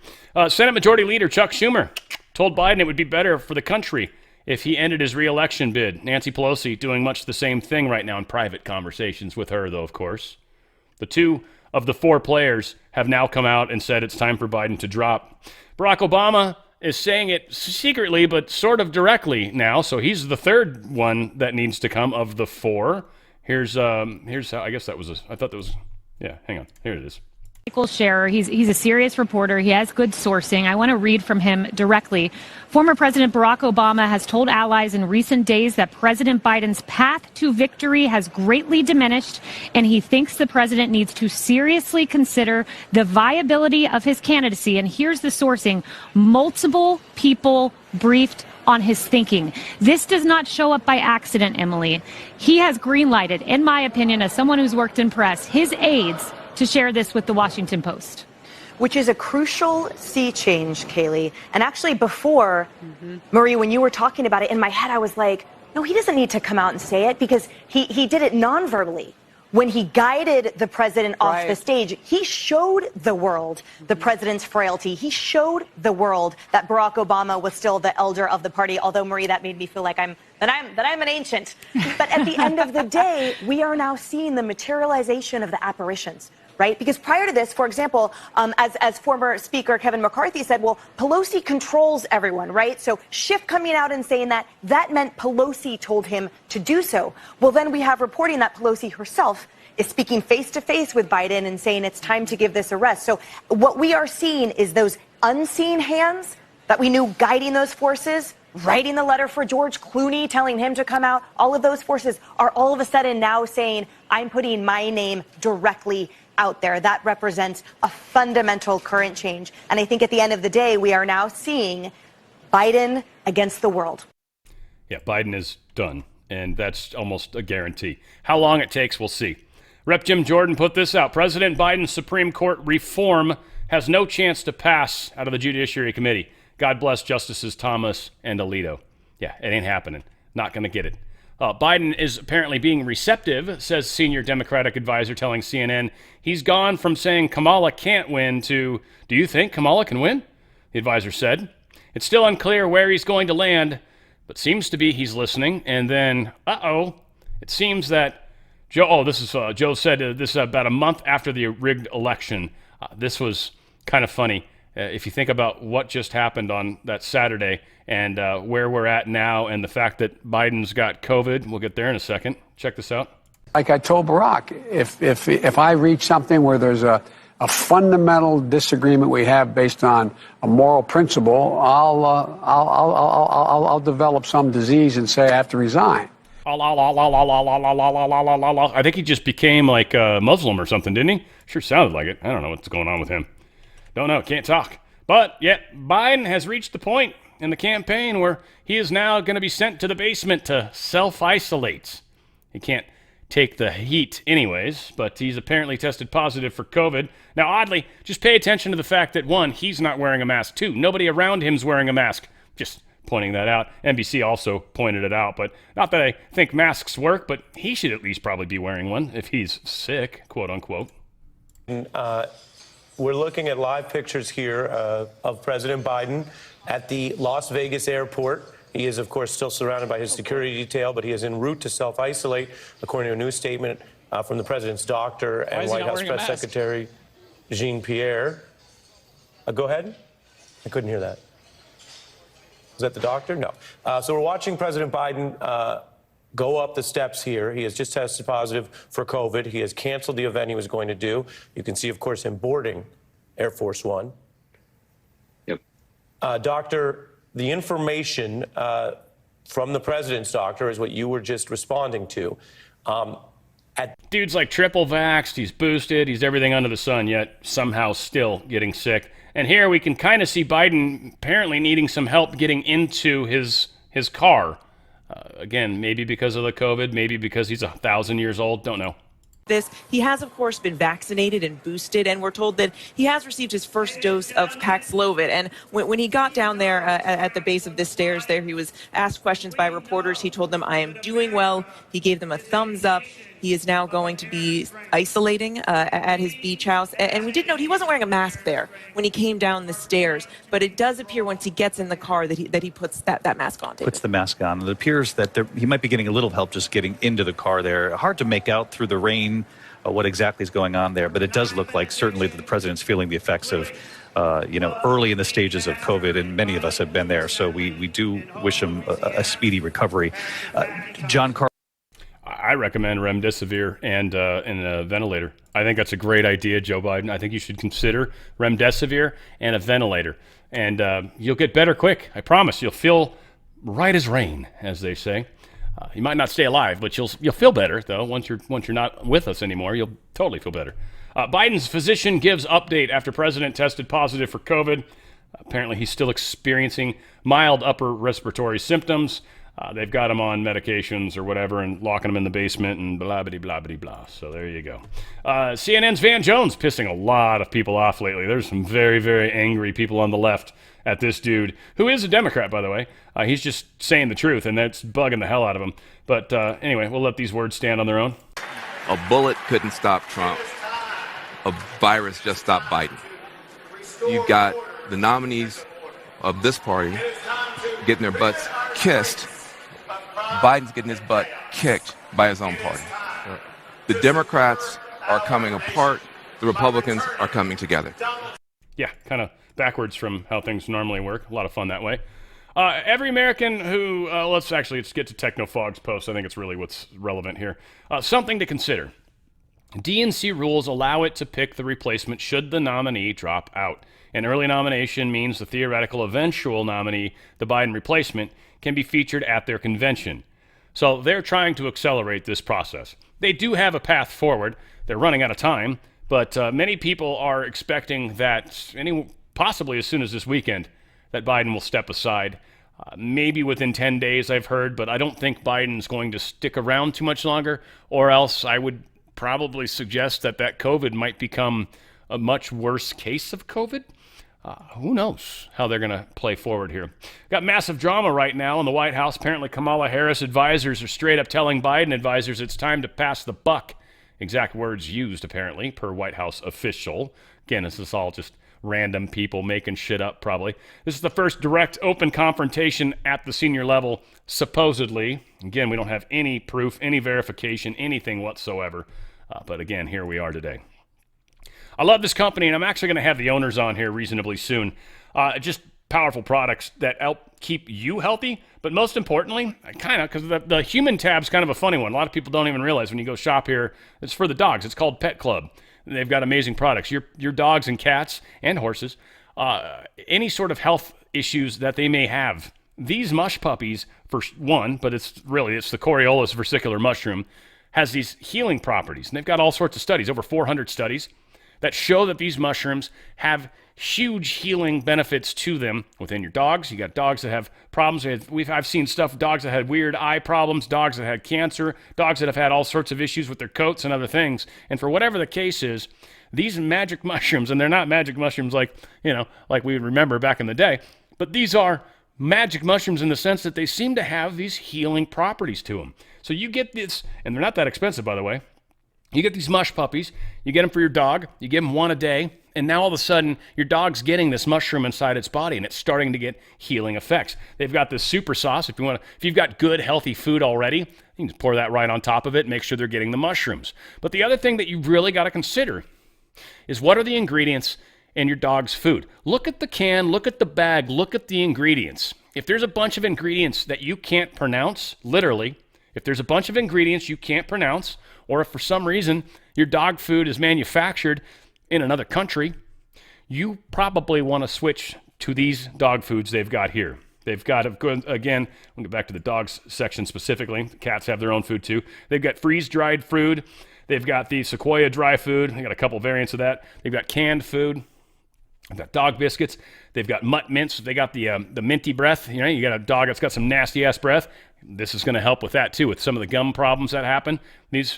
Senate Majority Leader Chuck Schumer told Biden it would be better for the country if he ended his re-election bid. Nancy Pelosi doing much the same thing right now in private conversations with her, though, of course. The two of the four players have now come out and said it's time for Biden to drop. Barack Obama is saying it secretly, but sort of directly now. So he's the third one that needs to come of the four. Here's how, I guess that was, I thought that was, yeah, hang on. Here it is. Sharer. He's a serious reporter. He has good sourcing. I want to read from him directly. Former President Barack Obama has told allies in recent days that President Biden's path to victory has greatly diminished, and he thinks the president needs to seriously consider the viability of his candidacy. And here's the sourcing. Multiple people briefed on his thinking. This does not show up by accident, Emily. He has greenlighted, in my opinion, as someone who's worked in press, his aides to share this with the Washington Post. Which is a crucial sea change, Kaylee. And actually before, Marie, when you were talking about it, in my head I was like, no, he doesn't need to come out and say it because he did it non-verbally. When he guided the president off the stage, he showed the world the president's frailty. He showed the world that Barack Obama was still the elder of the party. Although, Marie, that made me feel like I'm an ancient. But at the end of the day, we are now seeing the materialization of the apparitions. Right? Because prior to this, for example, as former Speaker Kevin McCarthy said, well, Pelosi controls everyone, right? So Schiff coming out and saying that meant Pelosi told him to do so. Well, then we have reporting that Pelosi herself is speaking face to face with Biden and saying it's time to give this a rest. So what we are seeing is those unseen hands that we knew guiding those forces, writing the letter for George Clooney, telling him to come out. All of those forces are all of a sudden now saying, I'm putting my name directly out there. That represents a fundamental current change. And I think at the end of the day, we are now seeing Biden against the world. Yeah, Biden is done. And that's almost a guarantee. How long it takes, we'll see. Rep. Jim Jordan put this out. President Biden's Supreme Court reform has no chance to pass out of the Judiciary Committee. God bless Justices Thomas and Alito. Yeah, it ain't happening. Not going to get it. Biden is apparently being receptive, says senior Democratic advisor telling CNN. He's gone from saying Kamala can't win to, do you think Kamala can win? The advisor said. It's still unclear where he's going to land, but seems to be he's listening. And then, it seems that Joe said this is about a month after the rigged election. This was kind of funny. If you think about what just happened on that Saturday and where we're at now and the fact that Biden's got COVID. We'll get there in a second. Check this out. Like I told Barack, if I reach something where there's a fundamental disagreement we have based on a moral principle, I'll develop some disease and say I have to resign. I think he just became like a Muslim or something, didn't he? Sure sounded like it. I don't know what's going on with him. Don't know. Can't talk. But yet Biden has reached the point in the campaign where he is now going to be sent to the basement to self-isolate. He can't take the heat anyways, but he's apparently tested positive for COVID. Now, oddly, just pay attention to the fact that, one, he's not wearing a mask. Two, nobody around him's wearing a mask. Just pointing that out. NBC also pointed it out, but not that I think masks work, but he should at least probably be wearing one if he's sick, quote unquote. We're looking at live pictures here of President Biden at the Las Vegas airport. He is, of course, still surrounded by his security detail, but he is en route to self-isolate, according to a new statement from the president's doctor and White House Press Secretary Jean-Pierre. Go ahead. I couldn't hear that. Was that the doctor? No. So we're watching President Biden go up the steps here. He has just tested positive for COVID. He has canceled the event he was going to do. You can see, of course, him boarding Air Force One. Yep. Doctor, the information from the president's doctor is what you were just responding to. Dude's like triple vaxxed, he's boosted, he's everything under the sun, yet somehow still getting sick. And here we can kind of see Biden apparently needing some help getting into his car. Again, maybe because of the COVID, maybe because he's 1,000 years old, don't know. He has, of course, been vaccinated and boosted, and we're told that he has received his first dose of Paxlovid. And when he got down there at the base of the stairs there, he was asked questions by reporters. He told them, "I am doing well." He gave them a thumbs up. He is now going to be isolating at his beach house. And we did note he wasn't wearing a mask there when he came down the stairs. But it does appear once he gets in the car that he puts that mask on. David. Puts the mask on. It appears that he might be getting a little help just getting into the car there. Hard to make out through the rain what exactly is going on there. But it does look like certainly that the president's feeling the effects of early in the stages of COVID, and many of us have been there. So we do wish him a speedy recovery. John Carl. I recommend remdesivir and a ventilator. I think that's a great idea, Joe Biden. I think you should consider remdesivir and a ventilator. And you'll get better quick. I promise. You'll feel right as rain, as they say. You might not stay alive, but you'll feel better, though. Once you're not with us anymore, you'll totally feel better. Biden's physician gives update after president tested positive for COVID. Apparently, he's still experiencing mild upper respiratory symptoms. They've got him on medications or whatever and locking him in the basement and blah. So there you go. CNN's Van Jones pissing a lot of people off lately. There's some very, very angry people on the left at this dude, who is a Democrat, by the way. He's just saying the truth, and that's bugging the hell out of him. But anyway, we'll let these words stand on their own. A bullet couldn't stop Trump. A virus just stopped Biden. You've got the nominees of this party getting their butts kissed. Biden's getting his butt kicked by his own party. The Democrats are coming apart. The Republicans are coming together. Yeah, kind of backwards from how things normally work. A lot of fun that way. Every American who, let's get to Technofog's post. I think it's really what's relevant here. Something to consider. DNC rules allow it to pick the replacement should the nominee drop out. An early nomination means the theoretical eventual nominee, the Biden replacement, can be featured at their convention. So they're trying to accelerate this process. They do have a path forward. They're running out of time, but many people are expecting that possibly as soon as this weekend, that Biden will step aside. Maybe within 10 days, I've heard, but I don't think Biden's going to stick around too much longer, or else I would probably suggest that COVID might become a much worse case of COVID. Who knows how they're going to play forward here. Got massive drama right now in the White House. Apparently Kamala Harris advisors are straight up telling Biden advisors it's time to pass the buck. Exact words used, apparently, per White House official. Again, this is all just random people making shit up, probably. This is the first direct open confrontation at the senior level, supposedly. Again, we don't have any proof, any verification, anything whatsoever. But again, here we are today. I love this company, and I'm actually going to have the owners on here reasonably soon. Just powerful products that help keep you healthy, but most importantly, kind of, because the human tab's kind of a funny one. A lot of people don't even realize when you go shop here, it's for the dogs. It's called Pet Club. They've got amazing products. Your dogs and cats and horses, any sort of health issues that they may have. These mush puppies, for one, but it's the Coriolus versicolor mushroom, has these healing properties. And they've got all sorts of studies, over 400 studies, that show that these mushrooms have huge healing benefits to them within your dogs. You got dogs that have problems. I've seen dogs that had weird eye problems, dogs that had cancer, dogs that have had all sorts of issues with their coats and other things. And for whatever the case is, these magic mushrooms, and they're not magic mushrooms like we would remember back in the day, but these are magic mushrooms in the sense that they seem to have these healing properties to them. So you get this, and they're not that expensive, by the way. You get these mush puppies, you get them for your dog, you give them one a day, and now all of a sudden, your dog's getting this mushroom inside its body, and it's starting to get healing effects. They've got this super sauce. If you've got good, healthy food already, you can just pour that right on top of it, make sure they're getting the mushrooms. But the other thing that you really got to consider is what are the ingredients in your dog's food. Look at the can, look at the bag, look at the ingredients. If there's a bunch of ingredients that you can't pronounce, literally, if there's a bunch of ingredients you can't pronounce, or if for some reason your dog food is manufactured in another country, you probably want to switch to these dog foods they've got here. They've got, again, we'll get back to the dogs section specifically. The cats have their own food too. They've got freeze-dried food. They've got the Sequoia dry food. They got a couple variants of that. They've got canned food. They've got dog biscuits. They've got mutt mints. They got the minty breath. You got a dog that's got some nasty-ass breath. This is going to help with that too, with some of the gum problems that happen. These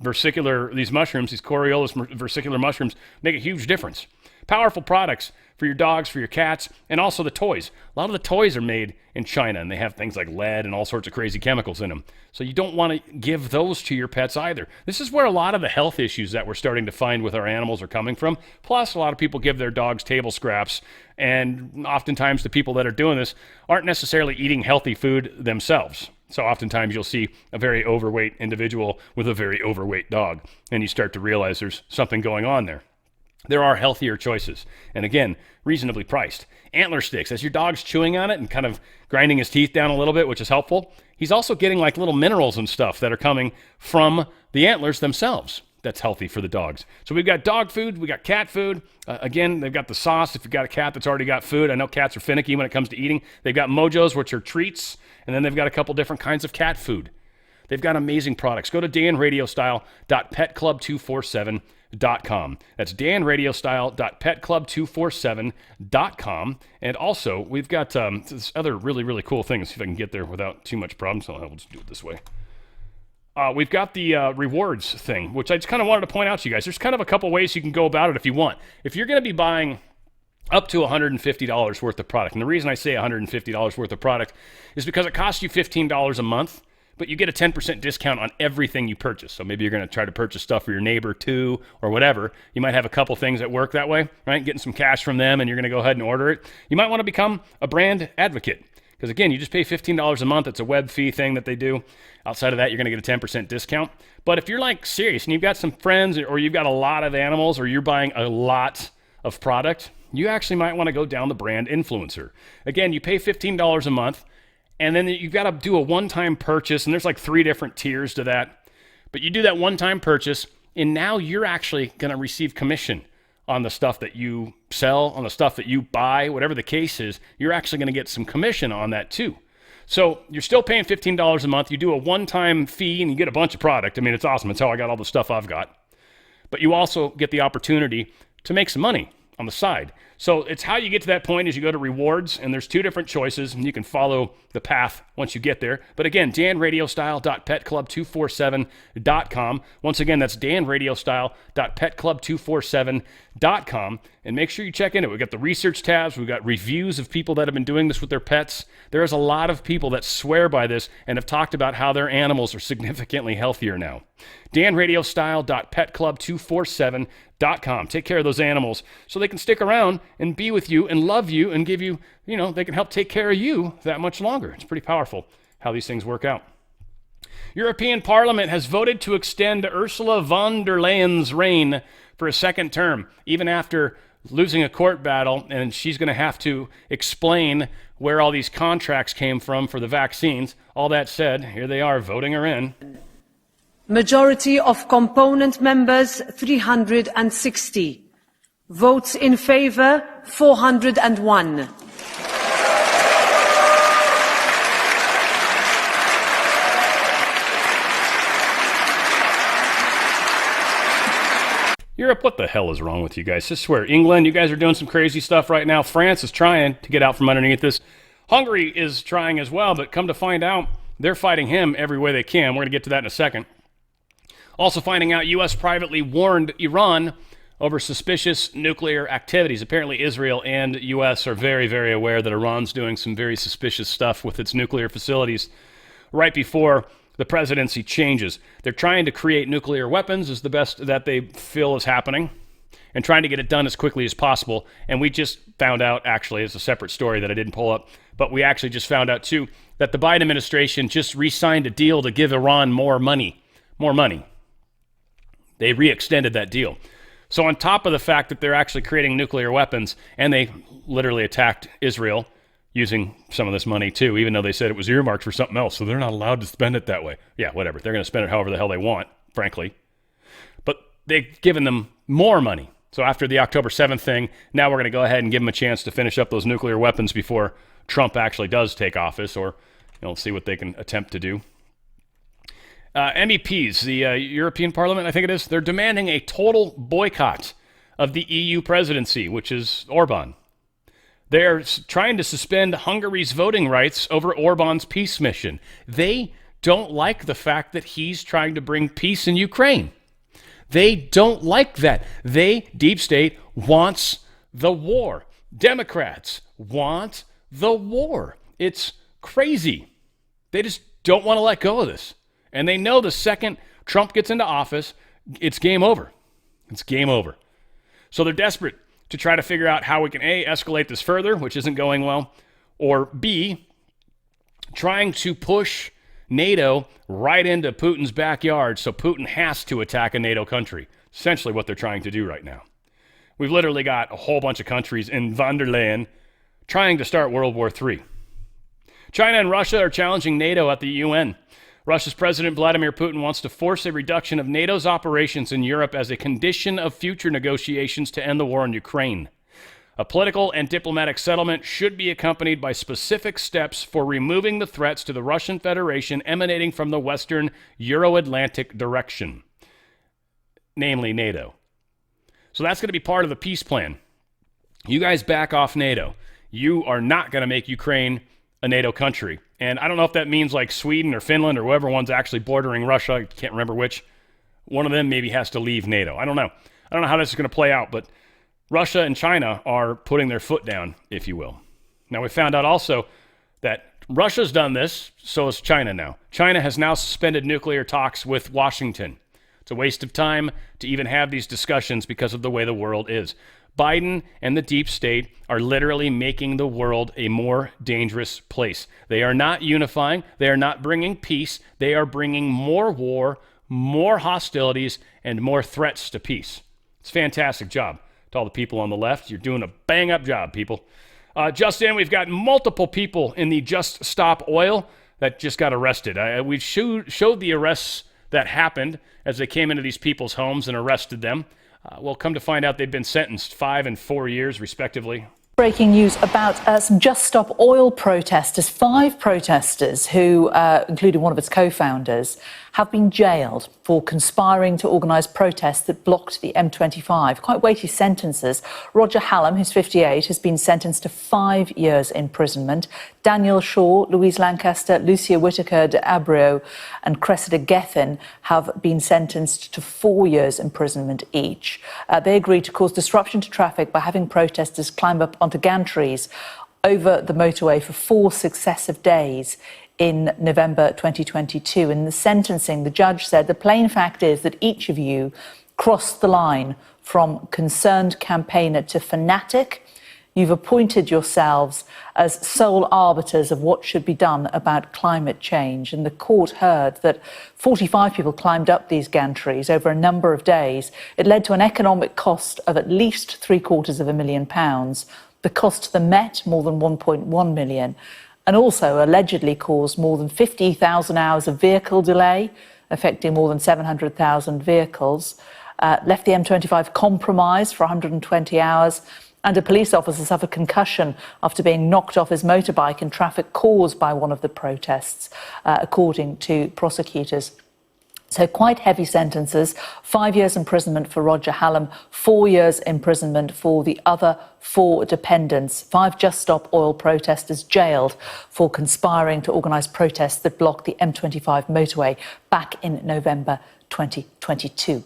mushrooms, these Coriolus versicolor mushrooms, make a huge difference. Powerful products for your dogs, for your cats, and also the toys. A lot of the toys are made in China, and they have things like lead and all sorts of crazy chemicals in them. So you don't want to give those to your pets either. This is where a lot of the health issues that we're starting to find with our animals are coming from. Plus, a lot of people give their dogs table scraps, and oftentimes the people that are doing this aren't necessarily eating healthy food themselves. So oftentimes you'll see a very overweight individual with a very overweight dog, and you start to realize there's something going on there. There are healthier choices, and again, reasonably priced. Antler sticks, as your dog's chewing on it and kind of grinding his teeth down a little bit, which is helpful, he's also getting like little minerals and stuff that are coming from the antlers themselves. That's healthy for the dogs. So we've got dog food, we got cat food. Again, they've got the sauce if you've got a cat that's already got food. I know cats are finicky when it comes to eating. They've got Mojos, which are treats, and then they've got a couple different kinds of cat food. They've got amazing products. Go to danradiostyle.petclub247.com. That's danradiostyle.petclub247.com. And also, we've got this other really, really cool thing. Let's see if I can get there without too much problem. So we'll just do it this way. We've got the rewards thing, which I just kind of wanted to point out to you guys. There's kind of a couple ways you can go about it if you want. If you're going to be buying up to $150 worth of product, and the reason I say $150 worth of product is because it costs you $15 a month, but you get a 10% discount on everything you purchase. So maybe you're going to try to purchase stuff for your neighbor too, or whatever. You might have a couple things that work that way, right? Getting some cash from them, and you're going to go ahead and order it. You might want to become a brand advocate. Because again, you just pay $15 a month. It's a web fee thing that they do. Outside of that, you're going to get a 10% discount. But if you're like serious and you've got some friends or you've got a lot of animals or you're buying a lot of product, you actually might want to go down the brand influencer. Again, you pay $15 a month and then you've got to do a one-time purchase. And there's like 3 different tiers to that. But you do that one-time purchase and now you're actually going to receive commission on the stuff that you sell, on the stuff that you buy, whatever the case is, you're actually going to get some commission on that too. So you're still paying $15 a month. You do a one-time fee and you get a bunch of product. I mean, it's awesome. It's how I got all the stuff I've got. But you also get the opportunity to make some money on the side. So it's how you get to that point is you go to rewards, and there's 2 different choices, and you can follow the path once you get there. But again, danradiostyle.petclub247.com. Once again, that's danradiostyle.petclub247.com. And make sure you check in it. We've got the research tabs. We've got reviews of people that have been doing this with their pets. There's a lot of people that swear by this and have talked about how their animals are significantly healthier now. danradiostyle.petclub247.com. Take care of those animals so they can stick around and be with you and love you and give you, they can help take care of you that much longer. It's pretty powerful how these things work out. European Parliament has voted to extend Ursula von der Leyen's reign for a second term, even after losing a court battle, and she's going to have to explain where all these contracts came from for the vaccines. All that said, here they are voting her in. Majority of component members 360. Votes in favour 401. Europe, what the hell is wrong with you guys? I swear, England, you guys are doing some crazy stuff right now. France is trying to get out from underneath this. Hungary is trying as well, but come to find out, they're fighting him every way they can. We're going to get to that in a second. Also finding out, U.S. privately warned Iran over suspicious nuclear activities. Apparently, Israel and U.S. are very, very aware that Iran's doing some very suspicious stuff with its nuclear facilities right before the presidency changes. They're trying to create nuclear weapons is the best that they feel is happening, and trying to get it done as quickly as possible. And we just found out, actually, it's a separate story that I didn't pull up, but we actually just found out, too, that the Biden administration just re-signed a deal to give Iran more money. More money. They re-extended that deal. So on top of the fact that they're actually creating nuclear weapons, and they literally attacked Israel using some of this money too, even though they said it was earmarked for something else, so they're not allowed to spend it that way. Yeah, whatever. They're going to spend it however the hell they want, frankly. But they've given them more money. So after the October 7th thing, now we're going to go ahead and give them a chance to finish up those nuclear weapons before Trump actually does take office, or see what they can attempt to do. MEPs, the European Parliament, I think it is, they're demanding a total boycott of the EU presidency, which is Orban. They're trying to suspend Hungary's voting rights over Orban's peace mission. They don't like the fact that he's trying to bring peace in Ukraine. They don't like that. They, deep state, wants the war. Democrats want the war. It's crazy. They just don't want to let go of this. And they know the second Trump gets into office, it's game over. It's game over. So they're desperate to try to figure out how we can, A, escalate this further, which isn't going well, or B, trying to push NATO right into Putin's backyard so Putin has to attack a NATO country. Essentially what they're trying to do right now. We've literally got a whole bunch of countries in von der Leyen trying to start World War III. China and Russia are challenging NATO at the UN. Russia's President Vladimir Putin wants to force a reduction of NATO's operations in Europe as a condition of future negotiations to end the war in Ukraine. A political and diplomatic settlement should be accompanied by specific steps for removing the threats to the Russian Federation emanating from the Western Euro-Atlantic direction, namely NATO. So that's going to be part of the peace plan. You guys back off NATO. You are not going to make Ukraine a NATO country. And I don't know if that means like Sweden or Finland or whoever one's actually bordering Russia. I can't remember which. One of them maybe has to leave NATO. I don't know. I don't know how this is going to play out, but Russia and China are putting their foot down, if you will. Now, we found out also that Russia's done this, so has China now. China has now suspended nuclear talks with Washington. It's a waste of time to even have these discussions because of the way the world is. Biden and the deep state are literally making the world a more dangerous place. They are not unifying. They are not bringing peace. They are bringing more war, more hostilities, and more threats to peace. It's a fantastic job to all the people on the left. You're doing a bang-up job, people. Just in, we've got multiple people in the Just Stop Oil that just got arrested. We showed the arrests that happened as they came into these people's homes and arrested them. Well, come to find out they've been sentenced 5 and 4 years, respectively. Breaking news about some Just Stop Oil protesters. 5 protesters, who, including one of its co-founders, have been jailed for conspiring to organise protests that blocked the M25. Quite weighty sentences. Roger Hallam, who's 58, has been sentenced to 5 years imprisonment. Daniel Shaw, Louise Lancaster, Lucia Whitaker de Abreu and Cressida Gethin have been sentenced to 4 years imprisonment each. They agreed to cause disruption to traffic by having protesters climb up onto gantries over the motorway for 4 successive days in November 2022. In the sentencing, the judge said the plain fact is that each of you crossed the line from concerned campaigner to fanatic. You've appointed yourselves as sole arbiters of what should be done about climate change. And the court heard that 45 people climbed up these gantries over a number of days. It led to an economic cost of at least £750,000. The cost to the Met, more than 1.1 million, and also allegedly caused more than 50,000 hours of vehicle delay, affecting more than 700,000 vehicles, left the M25 compromised for 120 hours, and a police officer suffered concussion after being knocked off his motorbike in traffic caused by one of the protests, according to prosecutors. So quite heavy sentences: 5 years imprisonment for Roger Hallam, 4 years imprisonment for the other 4 dependents. 5 Just Stop Oil protesters jailed for conspiring to organise protests that blocked the M25 motorway back in November 2022.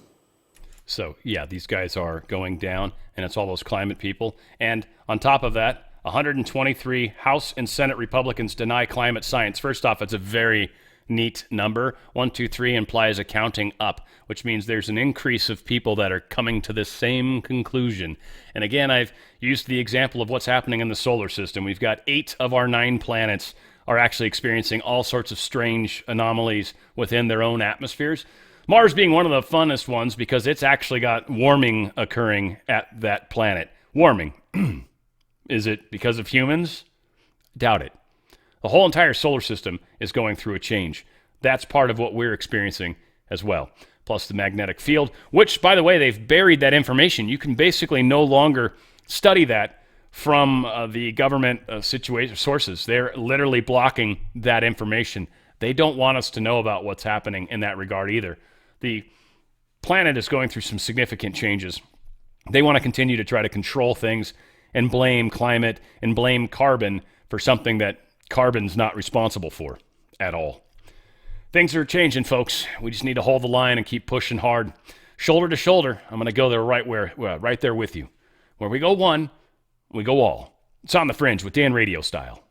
So, yeah, these guys are going down, and it's all those climate people. And on top of that, 123 House and Senate Republicans deny climate science. First off, it's a very neat number. 123 implies a counting up, which means there's an increase of people that are coming to this same conclusion. And again, I've used the example of what's happening in the solar system. We've got 8 of our 9 planets are actually experiencing all sorts of strange anomalies within their own atmospheres. Mars being one of the funnest ones because it's actually got warming occurring at that planet. Warming. Is it because of humans? Doubt it. The whole entire solar system is going through a change. That's part of what we're experiencing as well. Plus the magnetic field, which, by the way, they've buried that information. You can basically no longer study that from the government sources. They're literally blocking that information. They don't want us to know about what's happening in that regard either. The planet is going through some significant changes. They want to continue to try to control things and blame climate and blame carbon for something that carbon's not responsible for at all. Things are changing, folks. We just need to hold the line and keep pushing hard. Shoulder to shoulder, I'm going to go there right there with you. Where we go one, we go all. It's on the Fringe with Dan Radio Style.